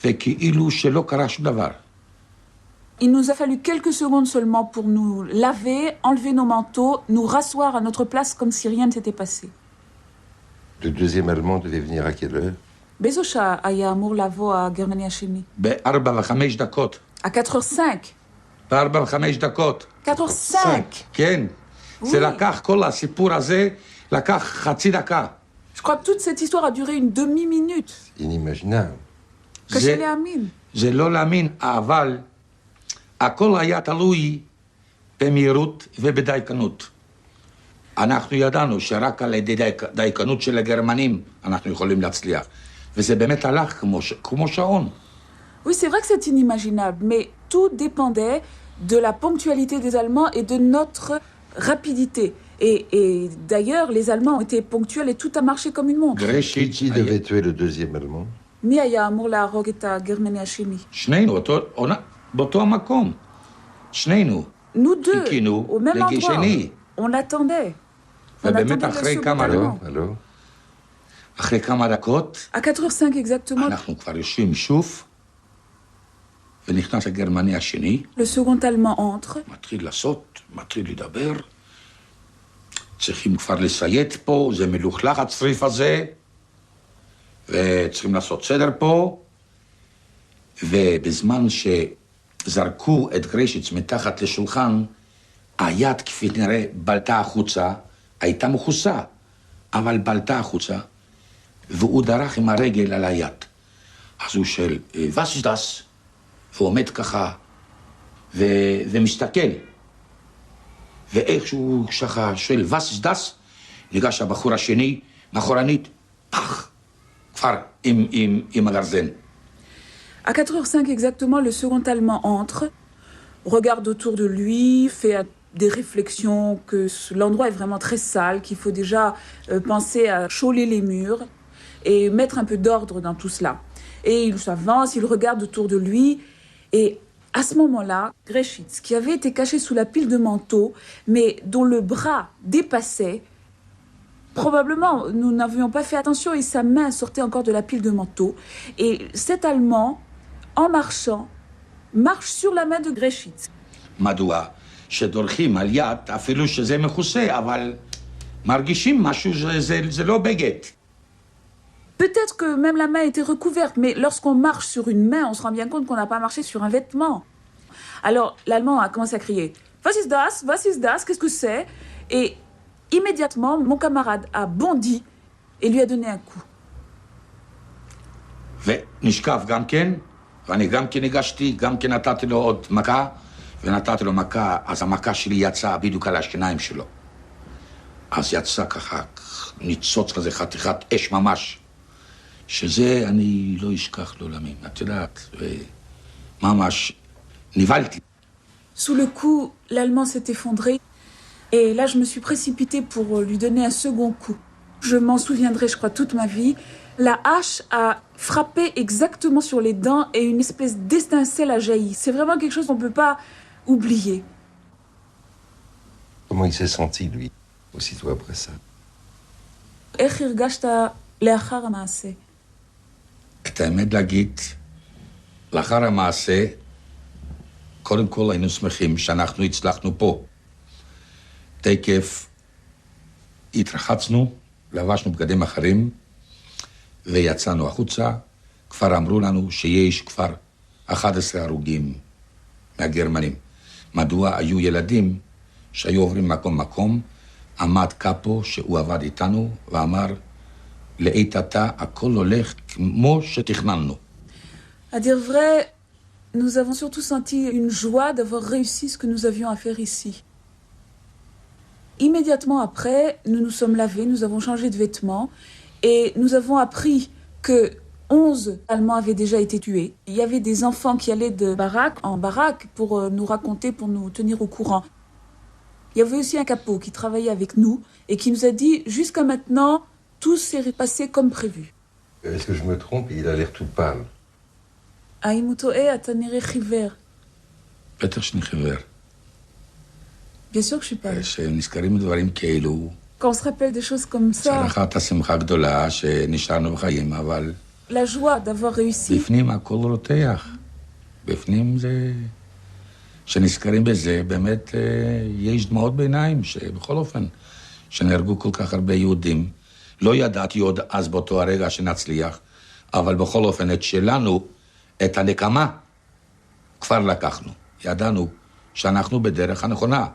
וכאילו שלא קרה שום דבר. Il nous a fallu quelques secondes seulement pour nous laver, enlever nos manteaux, nous rasseoir à notre place comme si rien ne s'était passé. Le deuxième Allemand devait venir à quelle heure? באיזו שעה היה אמור לבוא הגרמני השני? ב-4:05 דקות. À 4h05. ב-4:05 דקות. 4h05. כן. זה לקח, כל הסיפור הזה, לקח חצי דקה. Je crois que toute cette histoire a duré une demi-minute. Inimaginable. קשה להאמין. זה לא להאמין, אבל הכל היה תלוי במהירות ובדייקנות. אנחנו ידענו שרק על ידי דייקנות של הגרמנים אנחנו יכולים להצליח. וזה באמת הלך כמו שעון. Oui, c'est vrai que c'est inimaginable, mais tout dépendait de la ponctualité des Allemands et de notre rapidité. Et d'ailleurs, les Allemands ont été ponctuels et tout a marché comme une montre. Qui devait tuer le deuxième Allemand? מי היה אמור להרוג את הגרמני השני? שנינו, באותו המקום. שנינו. Nous deux, חיכינו au même endroit. לגשני. On attendait. On ובאמת attendait le אחרי second כמה Allemand. Allô? אחרי כמה דקות, À 4h05 exactement, אנחנו כבר יושבים שוב, ונכנס הגרמני השני, le second Allemand entre. מתחיל לעשות, מתחיל לדבר, צריכים כבר לסיית פה, זה מלוכלך הצריף הזה, וצריכים לעשות סדר פה, ובזמן שזרקו את גרשיץ מתחת לשולחן, היד כפי נראה בלטה החוצה, הייתה מכוסה, אבל בלטה החוצה, והוא דרך עם הרגל על היד. אז הוא של וסדס, והוא עומד ככה, ומסתכל. ואיכשהו ככה של וסדס, ניגש הבחור השני, מאחורנית, פח, כבר עם הגרזן. À 4h05 exactement, le second Allemand entre, regarde autour de lui, fait des réflexions que l'endroit est vraiment très sale, qu'il faut déjà penser à chauler les murs et mettre un peu d'ordre dans tout cela. Et il s'avance, il regarde autour de lui et à ce moment-là, Greshitz, qui avait été caché sous la pile de manteaux, mais dont le bras dépassait, probablement nous n'avions pas fait attention et sa main sortait encore de la pile de manteaux. Et cet Allemand, en marchant, marche sur la main de Greshitz. מדוע? שדורכים על יד, אפילו שזה מכוסה, אבל מרגישים משהו שזה לא בגד. Peut-être que même la main était recouverte, mais lorsqu'on marche sur une main, on se rend bien compte qu'on n'a pas marché sur un vêtement. Alors l'Allemand a commencé à crier « Was ist das? Was ist das? Qu'est-ce que c'est ?» Et immédiatement, mon camarade a bondi et lui a donné un coup. ונשכב גם כן, ואני גם כן הגשתי, גם כן נתתי לו עוד מכה, ונתתי לו מכה, אז המכה שלי יצאה בדיוק על השיניים שלו. אז יצא ככה ניצוץ כזה, חתיכת אש ממש. שזה אני לא אשכח לעולמים, את יודעת, וממש נבלתי. Sous le coup, l'Allemand s'est effondré et là je me suis précipitée pour lui donner un second coup. Je m'en souviendrai, je crois, toute ma vie. La hache a frappé exactement sur les dents et une espèce d'étincelle a jailli. C'est vraiment quelque chose qu'on ne peut pas oublier. Comment il s'est senti, lui, aussitôt après ça? איך הרגשת לאחר המעשה? את האמת להגיד, לאחר המעשה, קודם כל היינו שמחים שאנחנו הצלחנו פה. תקף התרחצנו, לבשנו בגדים אחרים, ויצאנו החוצה. כבר אמרו לנו שיש כבר 11 הרוגים מהגרמנים. מדוע? היו ילדים שהיו עוברים מקום, עמד קאפו שהוא עבד איתנו ואמר, לעת עתה הכל הולך כמו שתכננו. À dire vrai, nous avons surtout senti une joie d'avoir réussi ce que nous avions à faire ici. Immédiatement après, nous nous sommes lavés, nous avons changé de vêtements et nous avons appris que 11 Allemands avaient déjà été tués. Il y avait des enfants qui allaient de baraque en baraque pour nous raconter, pour nous tenir au courant. Il y avait aussi un capot qui travaillait avec nous et qui nous a dit, jusqu'à maintenant, tout s'est passé comme prévu. Est-ce que je me trompe? Il a l'air tout pâle. האם הוא טועה? אתה נראה חיוור. בטח שאני חיוור. Bien sûr que je suis pas. שנזכרים דברים כאלו, Quand on se rappelle des choses comme ça, צלחת השמחה גדולה שנשארנו בחיים, אבל la joie d'avoir réussi, בפנים הכל רותח. בפנים זה... שנזכרים בזה, באמת יש דמעות בעיניים, שבכל אופן, שנהרגו כל כך הרבה יהודים. לא ידעתי עוד אז באותו הרגע שנצליח, אבל בכל אופן את שלנו, את הנקמה, כבר לקחנו. ידענו שאנחנו בדרך הנכונה.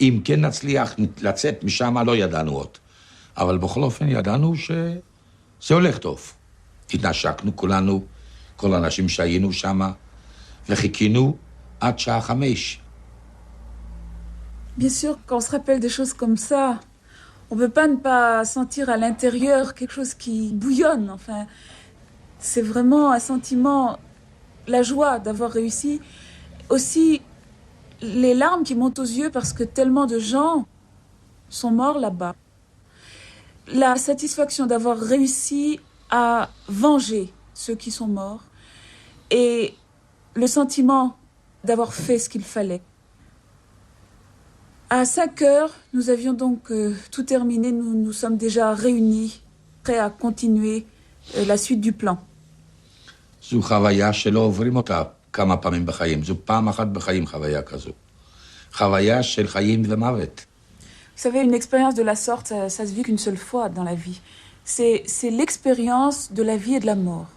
אם כן נצליח לצאת משם, לא ידענו עוד. אבל בכל אופן ידענו שזה הולך טוב. התנשקנו כולנו, כל האנשים שהיינו שם, וחיכינו עד שעה 5. bien sûr, quand on se rappelle des choses comme ça, on ne peut pas ne pas sentir à l'intérieur quelque chose qui bouillonne. Enfin, c'est vraiment un sentiment, la joie d'avoir réussi. Aussi, les larmes qui montent aux yeux parce que tellement de gens sont morts là-bas. La satisfaction d'avoir réussi à venger ceux qui sont morts et le sentiment d'avoir fait ce qu'il fallait. À 5 heures, nous avions donc tout terminé. Nous nous sommes déjà réunis, prêts à continuer la suite du plan. זו חוויה שלא עוברים אותה כמה פעמים בחיים. זו פעם אחת בחיים חוויה כזו. חוויה של חיים ומוות. savez, une expérience de la sorte, ça se vit qu'une seule fois dans la vie. C'est l'expérience de la vie et de la mort.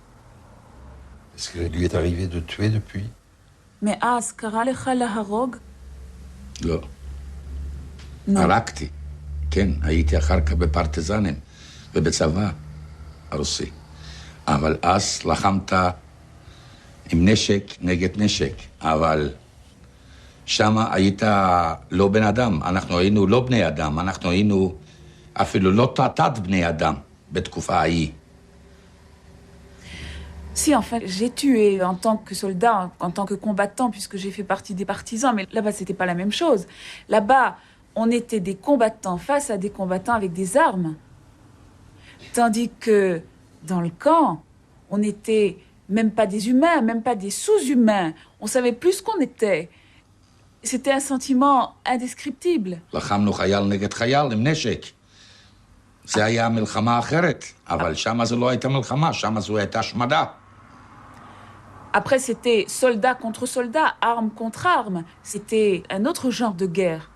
Est-ce qu'il lui est arrivé de tuer depuis? Mais אז קרה לך להרוג? לא. Non. הרגתי. כן, הייתי אחר כך בפרטיזנים ובצבא הרוסי. אבל אז לחמת עם נשק נגד נשק. אבל שם היית לא בן אדם. אנחנו היינו לא בני אדם. אנחנו היינו אפילו לא תת בני אדם בתקופה ההיא. Si, enfin, j'ai tué en tant que soldat, en tant que combattant, puisque j'ai fait partie des partisans, mais là-bas, c'était pas la même chose. Là-bas, on était des combattants face à des combattants avec des armes. Tandis que dans le camp, on n'était même pas des humains, même pas des sous-humains. On savait plus ce qu'on était. C'était un sentiment indescriptible. לחמנו חייל נגד חייל עם נשק. זה היה מלחמה אחרת, אבל שם זו לא הייתה מלחמה, שם זו הייתה השמדה. Après, c'était soldat contre soldat, arme contre arme. C'était un autre genre de guerre.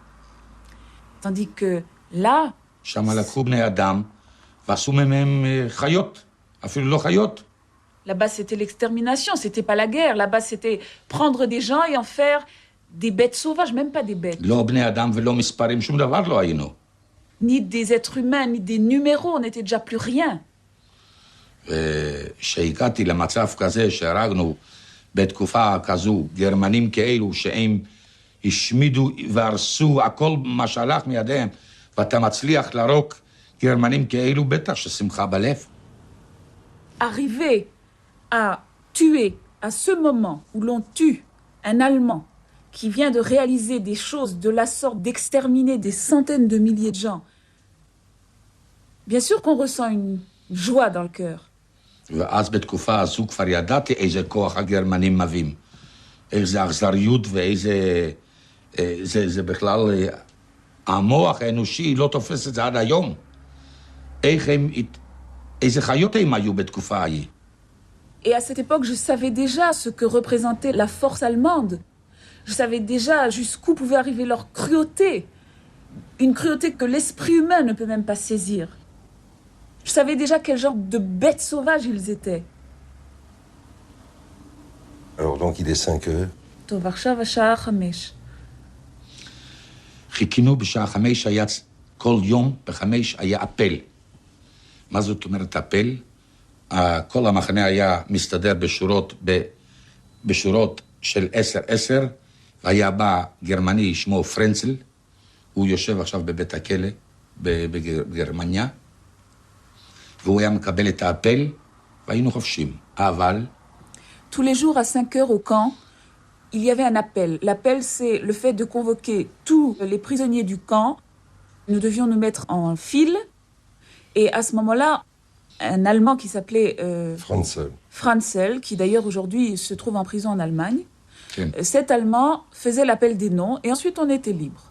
Tandis que là... שם לקחו בני אדם ועשו מהם חיות, אפילו לא חיות. Là-bas, c'était l'extermination, c'était pas la guerre. Là-bas, c'était prendre des gens et en faire des bêtes sauvages, même pas des bêtes. לא בני אדם ולא מספרים, שום דבר לא היינו. Ni des êtres humains, ni des numéros, on n'était déjà plus rien. שהגעתי למצב כזה שהרגנו בתקופה כזו גרמנים כאלו שהם השמידו והרסו הכל מה שהלך מידיהם, ואתה מצליח להרוג גרמנים כאלו, בטח ששמחה בלב. Arriver à tuer à ce moment où l'on tue un Allemand qui vient de réaliser des choses de la sorte, d'exterminer des centaines de milliers de gens, bien sûr qu'on ressent une joie dans le cœur. ואז בתקופה הזו כבר ידעתי איזה כוח הגרמנים מביאים. איזה אכזריות ואיזה... זה בכלל... המוח האנושי לא תופס את זה עד היום. איך הם... איזה חיות הם היו בתקופה ההיא. Et à cette époque, je savais déjà ce que représentait la force allemande. Je savais déjà jusqu'où pouvait arriver leur cruauté. Une cruauté que l'esprit humain ne peut même pas saisir. Je savais déjà quel genre de bêtes sauvages ils étaient. Alors donc il est 5 heures. טוב, עכשיו השעה 5. חיכינו בשעה 5 היה... כל יום ב5 היה אפל. מה זאת אומרת אפל? כל המחנה היה מסתדר בשורות של 10-10, והיה בא גרמני שמו פרנצל, הוא יושב עכשיו בבית הכלא בגרמניה, והוא היה מקבל את האפל, והיינו חופשים. אבל... Tous les jours à 5 heures au camp, il y avait un appel. L'appel, c'est le fait de convoquer tous les prisonniers du camp. Nous devions nous mettre en file. Et à ce moment-là, un Allemand qui s'appelait Franzel, qui d'ailleurs aujourd'hui se trouve en prison en Allemagne, cet Allemand faisait l'appel des noms et ensuite on était libre.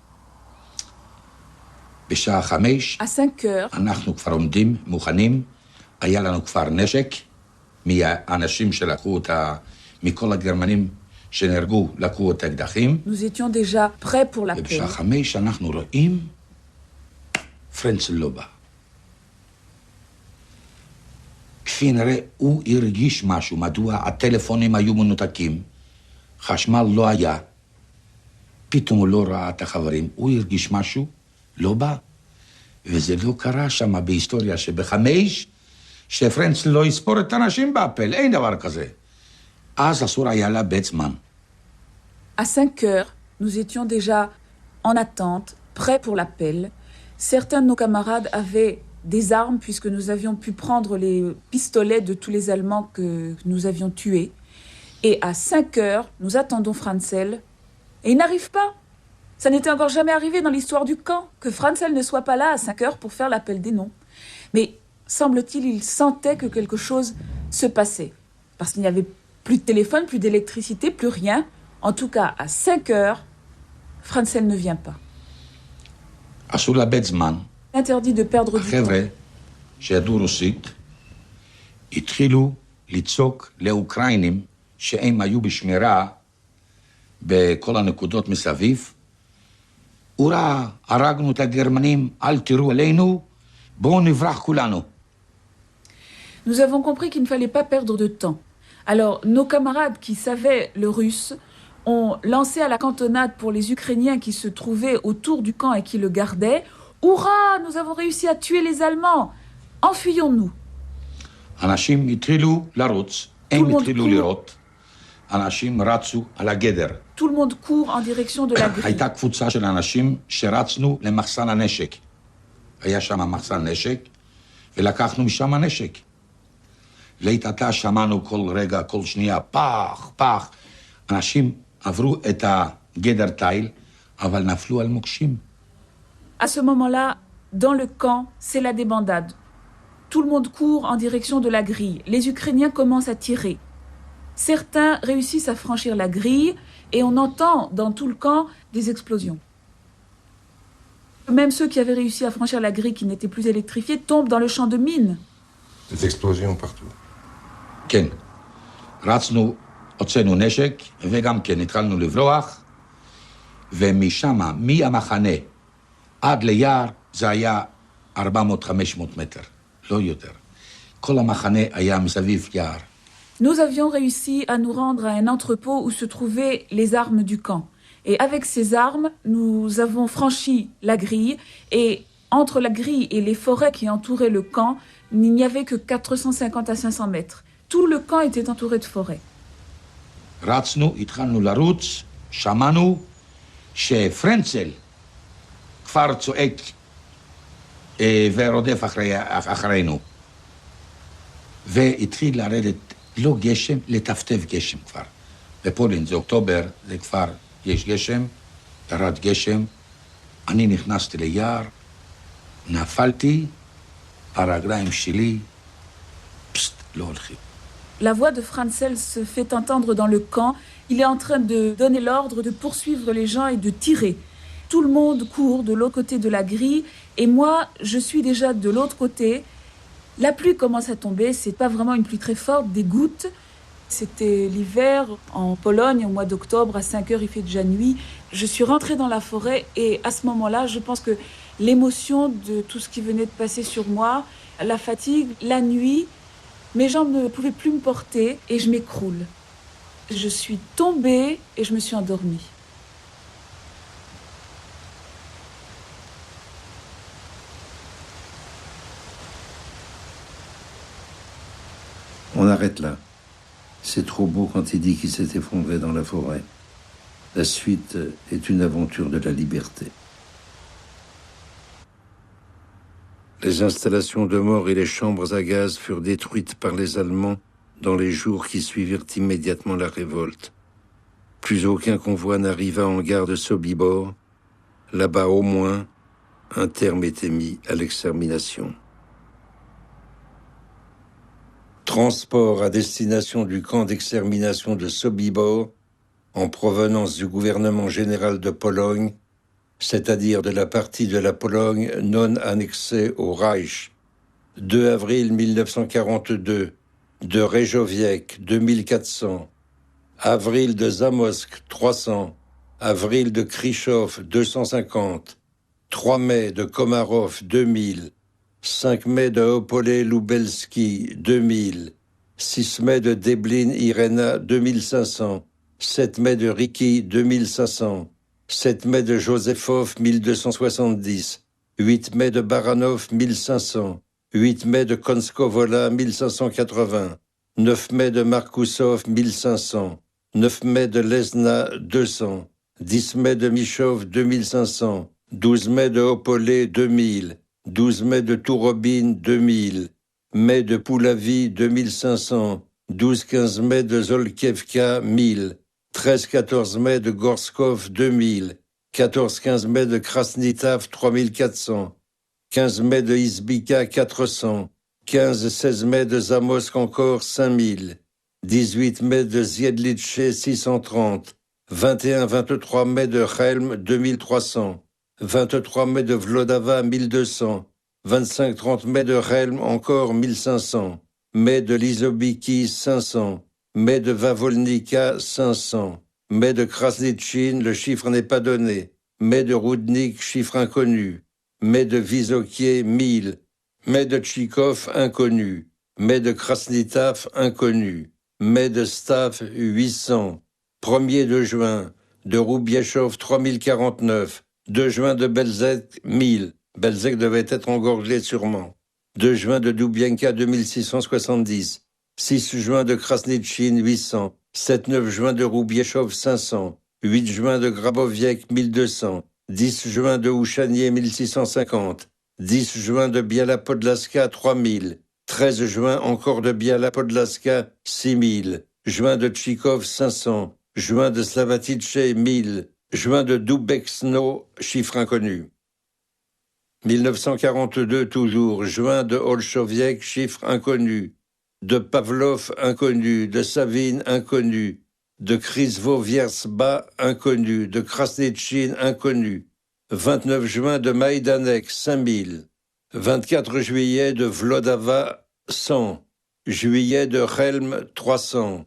בשעה 5, À 5 heures, אנחנו כבר עומדים, מוכנים, היה לנו כבר נשק, מהאנשים שלקחו אותה, מכל הגרמנים שנהרגו, לקחו את האקדחים. nous étions déjà prêts pour l'appel. ובשעה 5 אנחנו רואים, פרנצל לא בא. כפי נראה, הוא הרגיש משהו, מדוע הטלפונים היו מנותקים, חשמל לא היה, פתאום הוא לא ראה את החברים, הוא הרגיש משהו, לא בא. וזה לא קרה שם בהיסטוריה שב5, שפרנצל לא יספור את האנשים באפל, אין דבר כזה. אז אסור היה לאבד זמן. À 5 heures, nous étions déjà en attente, prêts pour l'appel. Certains de nos camarades avaient des armes, puisque nous avions pu prendre les pistolets de tous les Allemands que nous avions tués. Et à 5 heures, nous attendons Franzel. Et il n'arrive pas. Ça n'était encore jamais arrivé dans l'histoire du camp, que Franzel ne soit pas là à 5 heures pour faire l'appel des noms. Mais, semble-t-il, il sentait que quelque chose se passait. Parce qu'il n'y avait plus de téléphone, plus d'électricité, plus rien. En tout cas, à 5 heures, Franzel ne vient pas. אסור לאבד זמן. Interdit de perdre du temps. החבר'ה שידעו רוסית התחילו לצעוק לאוקראינים שהם היו בשמירה בכל הנקודות מסביב, Oura, הרגנו את הגרמנים, אל תירו עלינו, בואו נברח כולנו. Nous avons compris qu'il ne fallait pas perdre de temps. Alors, nos camarades qui savaient le russe ont lancé à la cantonade pour les Ukrainiens qui se trouvaient autour du camp et qui le gardaient. « Hurrah, nous avons réussi à tuer les Allemands! Enfuyons-nous !» אנשים התחילו לרוץ, הם התחילו לירות, אנשים רצו על הגדר. Tout le monde court en direction de la grille. הייתה קבוצה של אנשים שרצנו למחסן הנשק. היה שם מחסן נשק, ולקחנו משם נשק. לאיטתה שמענו כל רגע, כל שנייה, פח, פח. אנשים עברו את הגדר תיל, אבל נפלו על מוקשים. À ce moment-là, dans le camp, c'est la débandade. Tout le monde court en direction de la grille. Les Ukrainiens commencent à tirer. Certains réussissent à franchir la grille et on entend dans tout le camp des explosions. Même ceux qui avaient réussi à franchir la grille, qui n'étaient plus électrifiés, tombent dans le champ de mines. Des explosions partout. כן. רצנו, הוצאנו נשק, וגם כן התחלנו לברוח, ומשם, מהמחנה עד ליער, זה היה 400-500 מטר, לא יותר. כל המחנה היה מסביב יער. Nous avions réussi à nous rendre à un entrepôt où se trouvaient les armes du camp. Et avec ces armes, nous avons franchi la grille. Et entre la grille et les forêts qui entouraient le camp, il n'y avait que 450 à 500 mètres. Tout le camp était entouré de forêts. רצנו, התחלנו לרוץ, שמענו שפרנצל כבר צועק ורודף אחרינו. והתחיל לרדת לא גשם, לטפטף גשם כבר. בפולין זה אוקטובר, זה כבר יש גשם, ירד גשם. אני נכנסתי ליער, נפלתי, הרגליים שלי, פסט, לא הולכים. La voix de Franzel se fait entendre dans le camp. Il est en train de donner l'ordre de poursuivre les gens et de tirer. Tout le monde court de l'autre côté de la grille et moi, je suis déjà de l'autre côté. La pluie commence à tomber, c'est pas vraiment une pluie très forte, des gouttes. C'était l'hiver en Pologne au mois d'octobre, à 5 heures il fait déjà nuit. Je suis rentrée dans la forêt et à ce moment-là, je pense que l'émotion de tout ce qui venait de passer sur moi, la fatigue, la nuit, mes jambes ne pouvaient plus me porter et je m'écroule. Je suis tombée et je me suis endormie. On arrête là. C'est trop beau quand il dit qu'il s'est effondré dans la forêt. La suite est une aventure de la liberté. Les installations de mort et les chambres à gaz furent détruites par les Allemands dans les jours qui suivirent immédiatement la révolte. Plus aucun convoi n'arriva en gare de Sobibor. Là-bas au moins, un terme était mis à l'extermination. Transport à destination du camp d'extermination de Sobibor, en provenance du gouvernement général de Pologne, c'est-à-dire de la partie de la Pologne non annexée au Reich. 2 avril 1942, de Rejowiec, 2400, avril de Zamosk, 300, avril de Krychov, 250, 3 mai de Komarov, 2000, 5 mai de Opole-Lubelski, 2000, 6 mai de Deblin-Irena, 2500, 7 mai de Riki, 2500, 7 mai de Josefov, 1270, 8 mai de Baranov, 1500, 8 mai de Konskovola, 1580, 9 mai de Markousov, 1500, 9 mai de Lesna, 200, 10 mai de Michov, 2500, 12 mai de Opole, 2000, 12 mai de Tourobin, 2000, mai de Poulavy, 2500, 12-15 mai de Zolkievka, 1000, 13-14 mai de Gorskov, 2000, 14-15 mai de Krasnitav, 3400, 15 mai de Izbika, 400, 15-16 mai de Zamosk encore, 5000, 18 mai de Ziedlitche, 630, 21-23 mai de Chelm, 2300, 23 mai de Vlodava, 1200, 25-30 mai de Chelm encore, 1500, mai de Lizobiki, 500, mai de Vavolnika, 500. Mai de Krasnitchin, le chiffre n'est pas donné. mai de Roudnik, chiffre inconnu, mai de Visokier, 1000, mai de Tchikov, inconnu, mai de Krasnitav, inconnu, mai de Stav, 800, 1er de juin, de Roubiechov, 3049, 2 juin de Belzec, 1000, Belzec devait être engorgé sûrement, 2 juin de Doubienka, 2670, 6 juin de Krasnitchine, 800, 7-9 juin de Roubiechov, 500, 8 juin de Graboviec, 1200, 10 juin de Ouchanier, 1650, 10 juin de Biala-Podlaska, 3000, 13 juin encore de Biala-Podlaska, 6000, juin de Tchikov, 500, juin de Slavatice, 1000, juin de Dubexno, chiffre inconnu. 1942 toujours, juin de Olchoviec, chiffre inconnu, de Pavlov, inconnu, de Savine, inconnu, de Krisvoviersba, inconnu, de Krasnitchine, inconnu, 29 juin de Maïdanek, 5000, 24 juillet de Vlodava, 100, juillet de Helm, 300,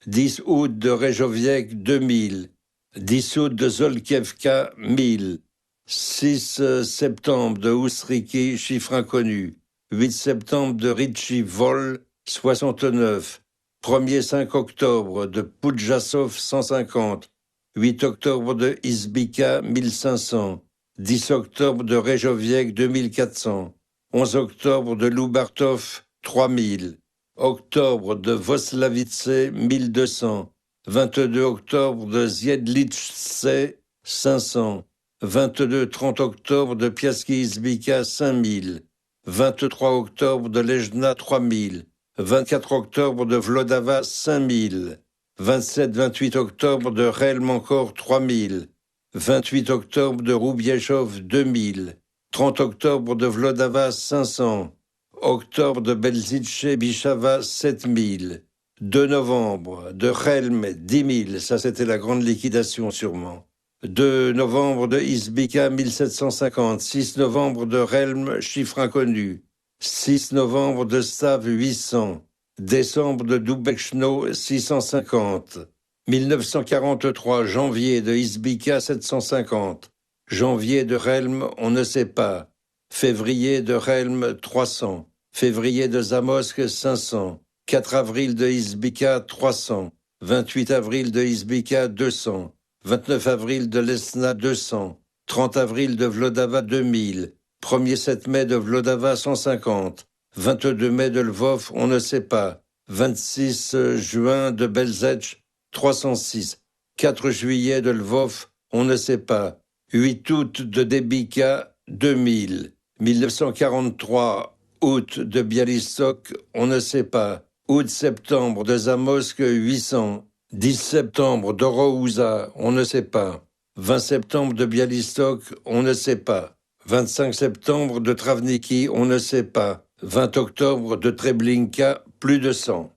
10 août de Rejoviec, 2000, 10 août de Zolkievka, 1000, 6 septembre de Ousriki, chiffre inconnu, 8 septembre de Ritchi Vol, 69, 1er 5 octobre de Poudjassov, 150, 8 octobre de Izbika, 1500, 10 octobre de Rejoviec, 2400, 11 octobre de Loubartov, 3000, octobre de Voslavice, 1200, 22 octobre de Ziedlitse, 500, 22-30 octobre de Piaski-Izbika, 5000, 23 octobre de Lejna, 3000, 24 octobre de Vlodava, 5000, 27-28 octobre de Relm encore, 3000, 28 octobre de Roubiechov, 2000, 30 octobre de Vlodava, 500, octobre de Belzitche, Bishava, 7000, 2 novembre de Relm, 10 000, ça c'était la grande liquidation sûrement. 2 novembre de Izbika, 1750, 6 novembre de Relm, chiffre inconnu, 6 novembre de Stav, 800, décembre de Dubechno, 650, 1943, janvier de Izbika, 750, janvier de Relm, on ne sait pas, février de Relm, 300, février de Zamosk, 500, 4 avril de Izbika, 300, 28 avril de Izbika, 200, 29 avril de Lesna, 200, 30 avril de Vlodava, 2000, 1er 7 mai de Vlodava, 150, 22 mai de Lvov, on ne sait pas, 26 juin de Belzec, 306, 4 juillet de Lvov, on ne sait pas, 8 août de Debika, 2000, 1943, août de Bialystok, on ne sait pas, août-septembre de Zamosk, 800, 10 septembre de Roouza, on ne sait pas, 20 septembre de Bialystok, on ne sait pas, 25 septembre de Travniki, on ne sait pas, 20 octobre de Treblinka, plus de 100.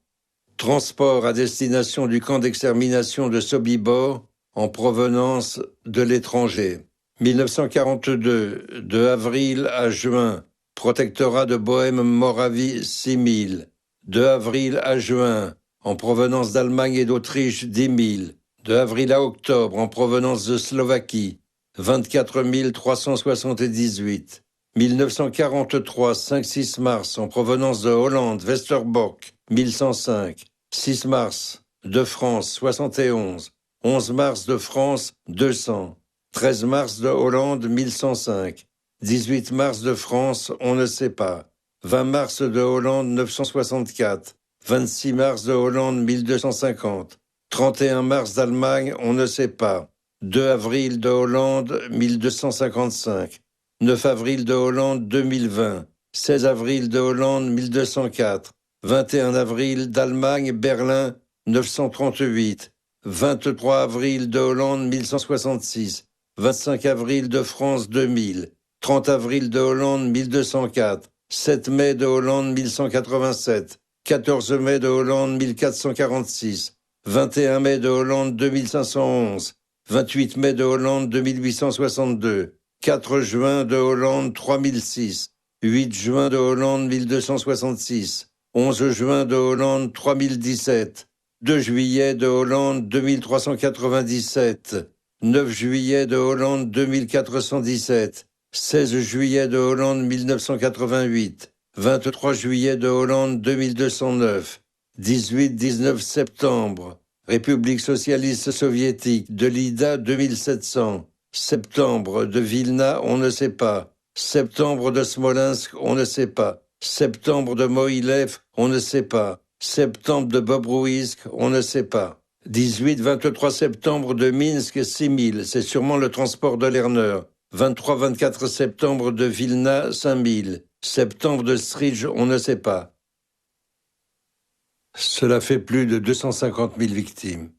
Transport à destination du camp d'extermination de Sobibor en provenance de l'étranger. 1942, de avril à juin, protectorat de Bohême-Moravie, 6000. De avril à juin, en provenance d'Allemagne et d'Autriche, 10 000. De avril à octobre, en provenance de Slovaquie, 24 378. 1943, 5-6 mars, en provenance de Hollande, Westerbork, 1105. 6 mars, de France, 71. 11 mars de France, 200. 13 mars de Hollande, 1105. 18 mars de France, on ne sait pas. 20 mars de Hollande, 964. 26 mars de Hollande, 1250. 31 mars d'Allemagne, on ne sait pas. 2 avril de Hollande, 1255. 9 avril de Hollande, 2020. 16 avril de Hollande, 1204. 21 avril d'Allemagne, Berlin, 938. 23 avril de Hollande, 1166. 25 avril de France, 2000. 30 avril de Hollande, 1204. 7 mai de Hollande, 1187. 14 mai de Hollande, 1446. 21 mai de Hollande, 2511. 28 mai de Hollande, 2862. 4 juin de Hollande, 3006. 8 juin de Hollande, 1266. 11 juin de Hollande, 3017. 2 juillet de Hollande, 2397. 9 juillet de Hollande 2417, 16 juillet de Hollande 1988, 23 juillet de Hollande 2209, 18-19 septembre, République socialiste soviétique de Lida 2700, septembre de Vilna, on ne sait pas, septembre de Smolensk, on ne sait pas, septembre de Mohilev, on ne sait pas, septembre de Bobruisk, on ne sait pas. 18-23 septembre de Minsk, 6000, c'est sûrement le transport de Lerner. 23-24 septembre de Vilna, 5000. Septembre de Stridge, on ne sait pas. Cela fait plus de 250 000 victimes.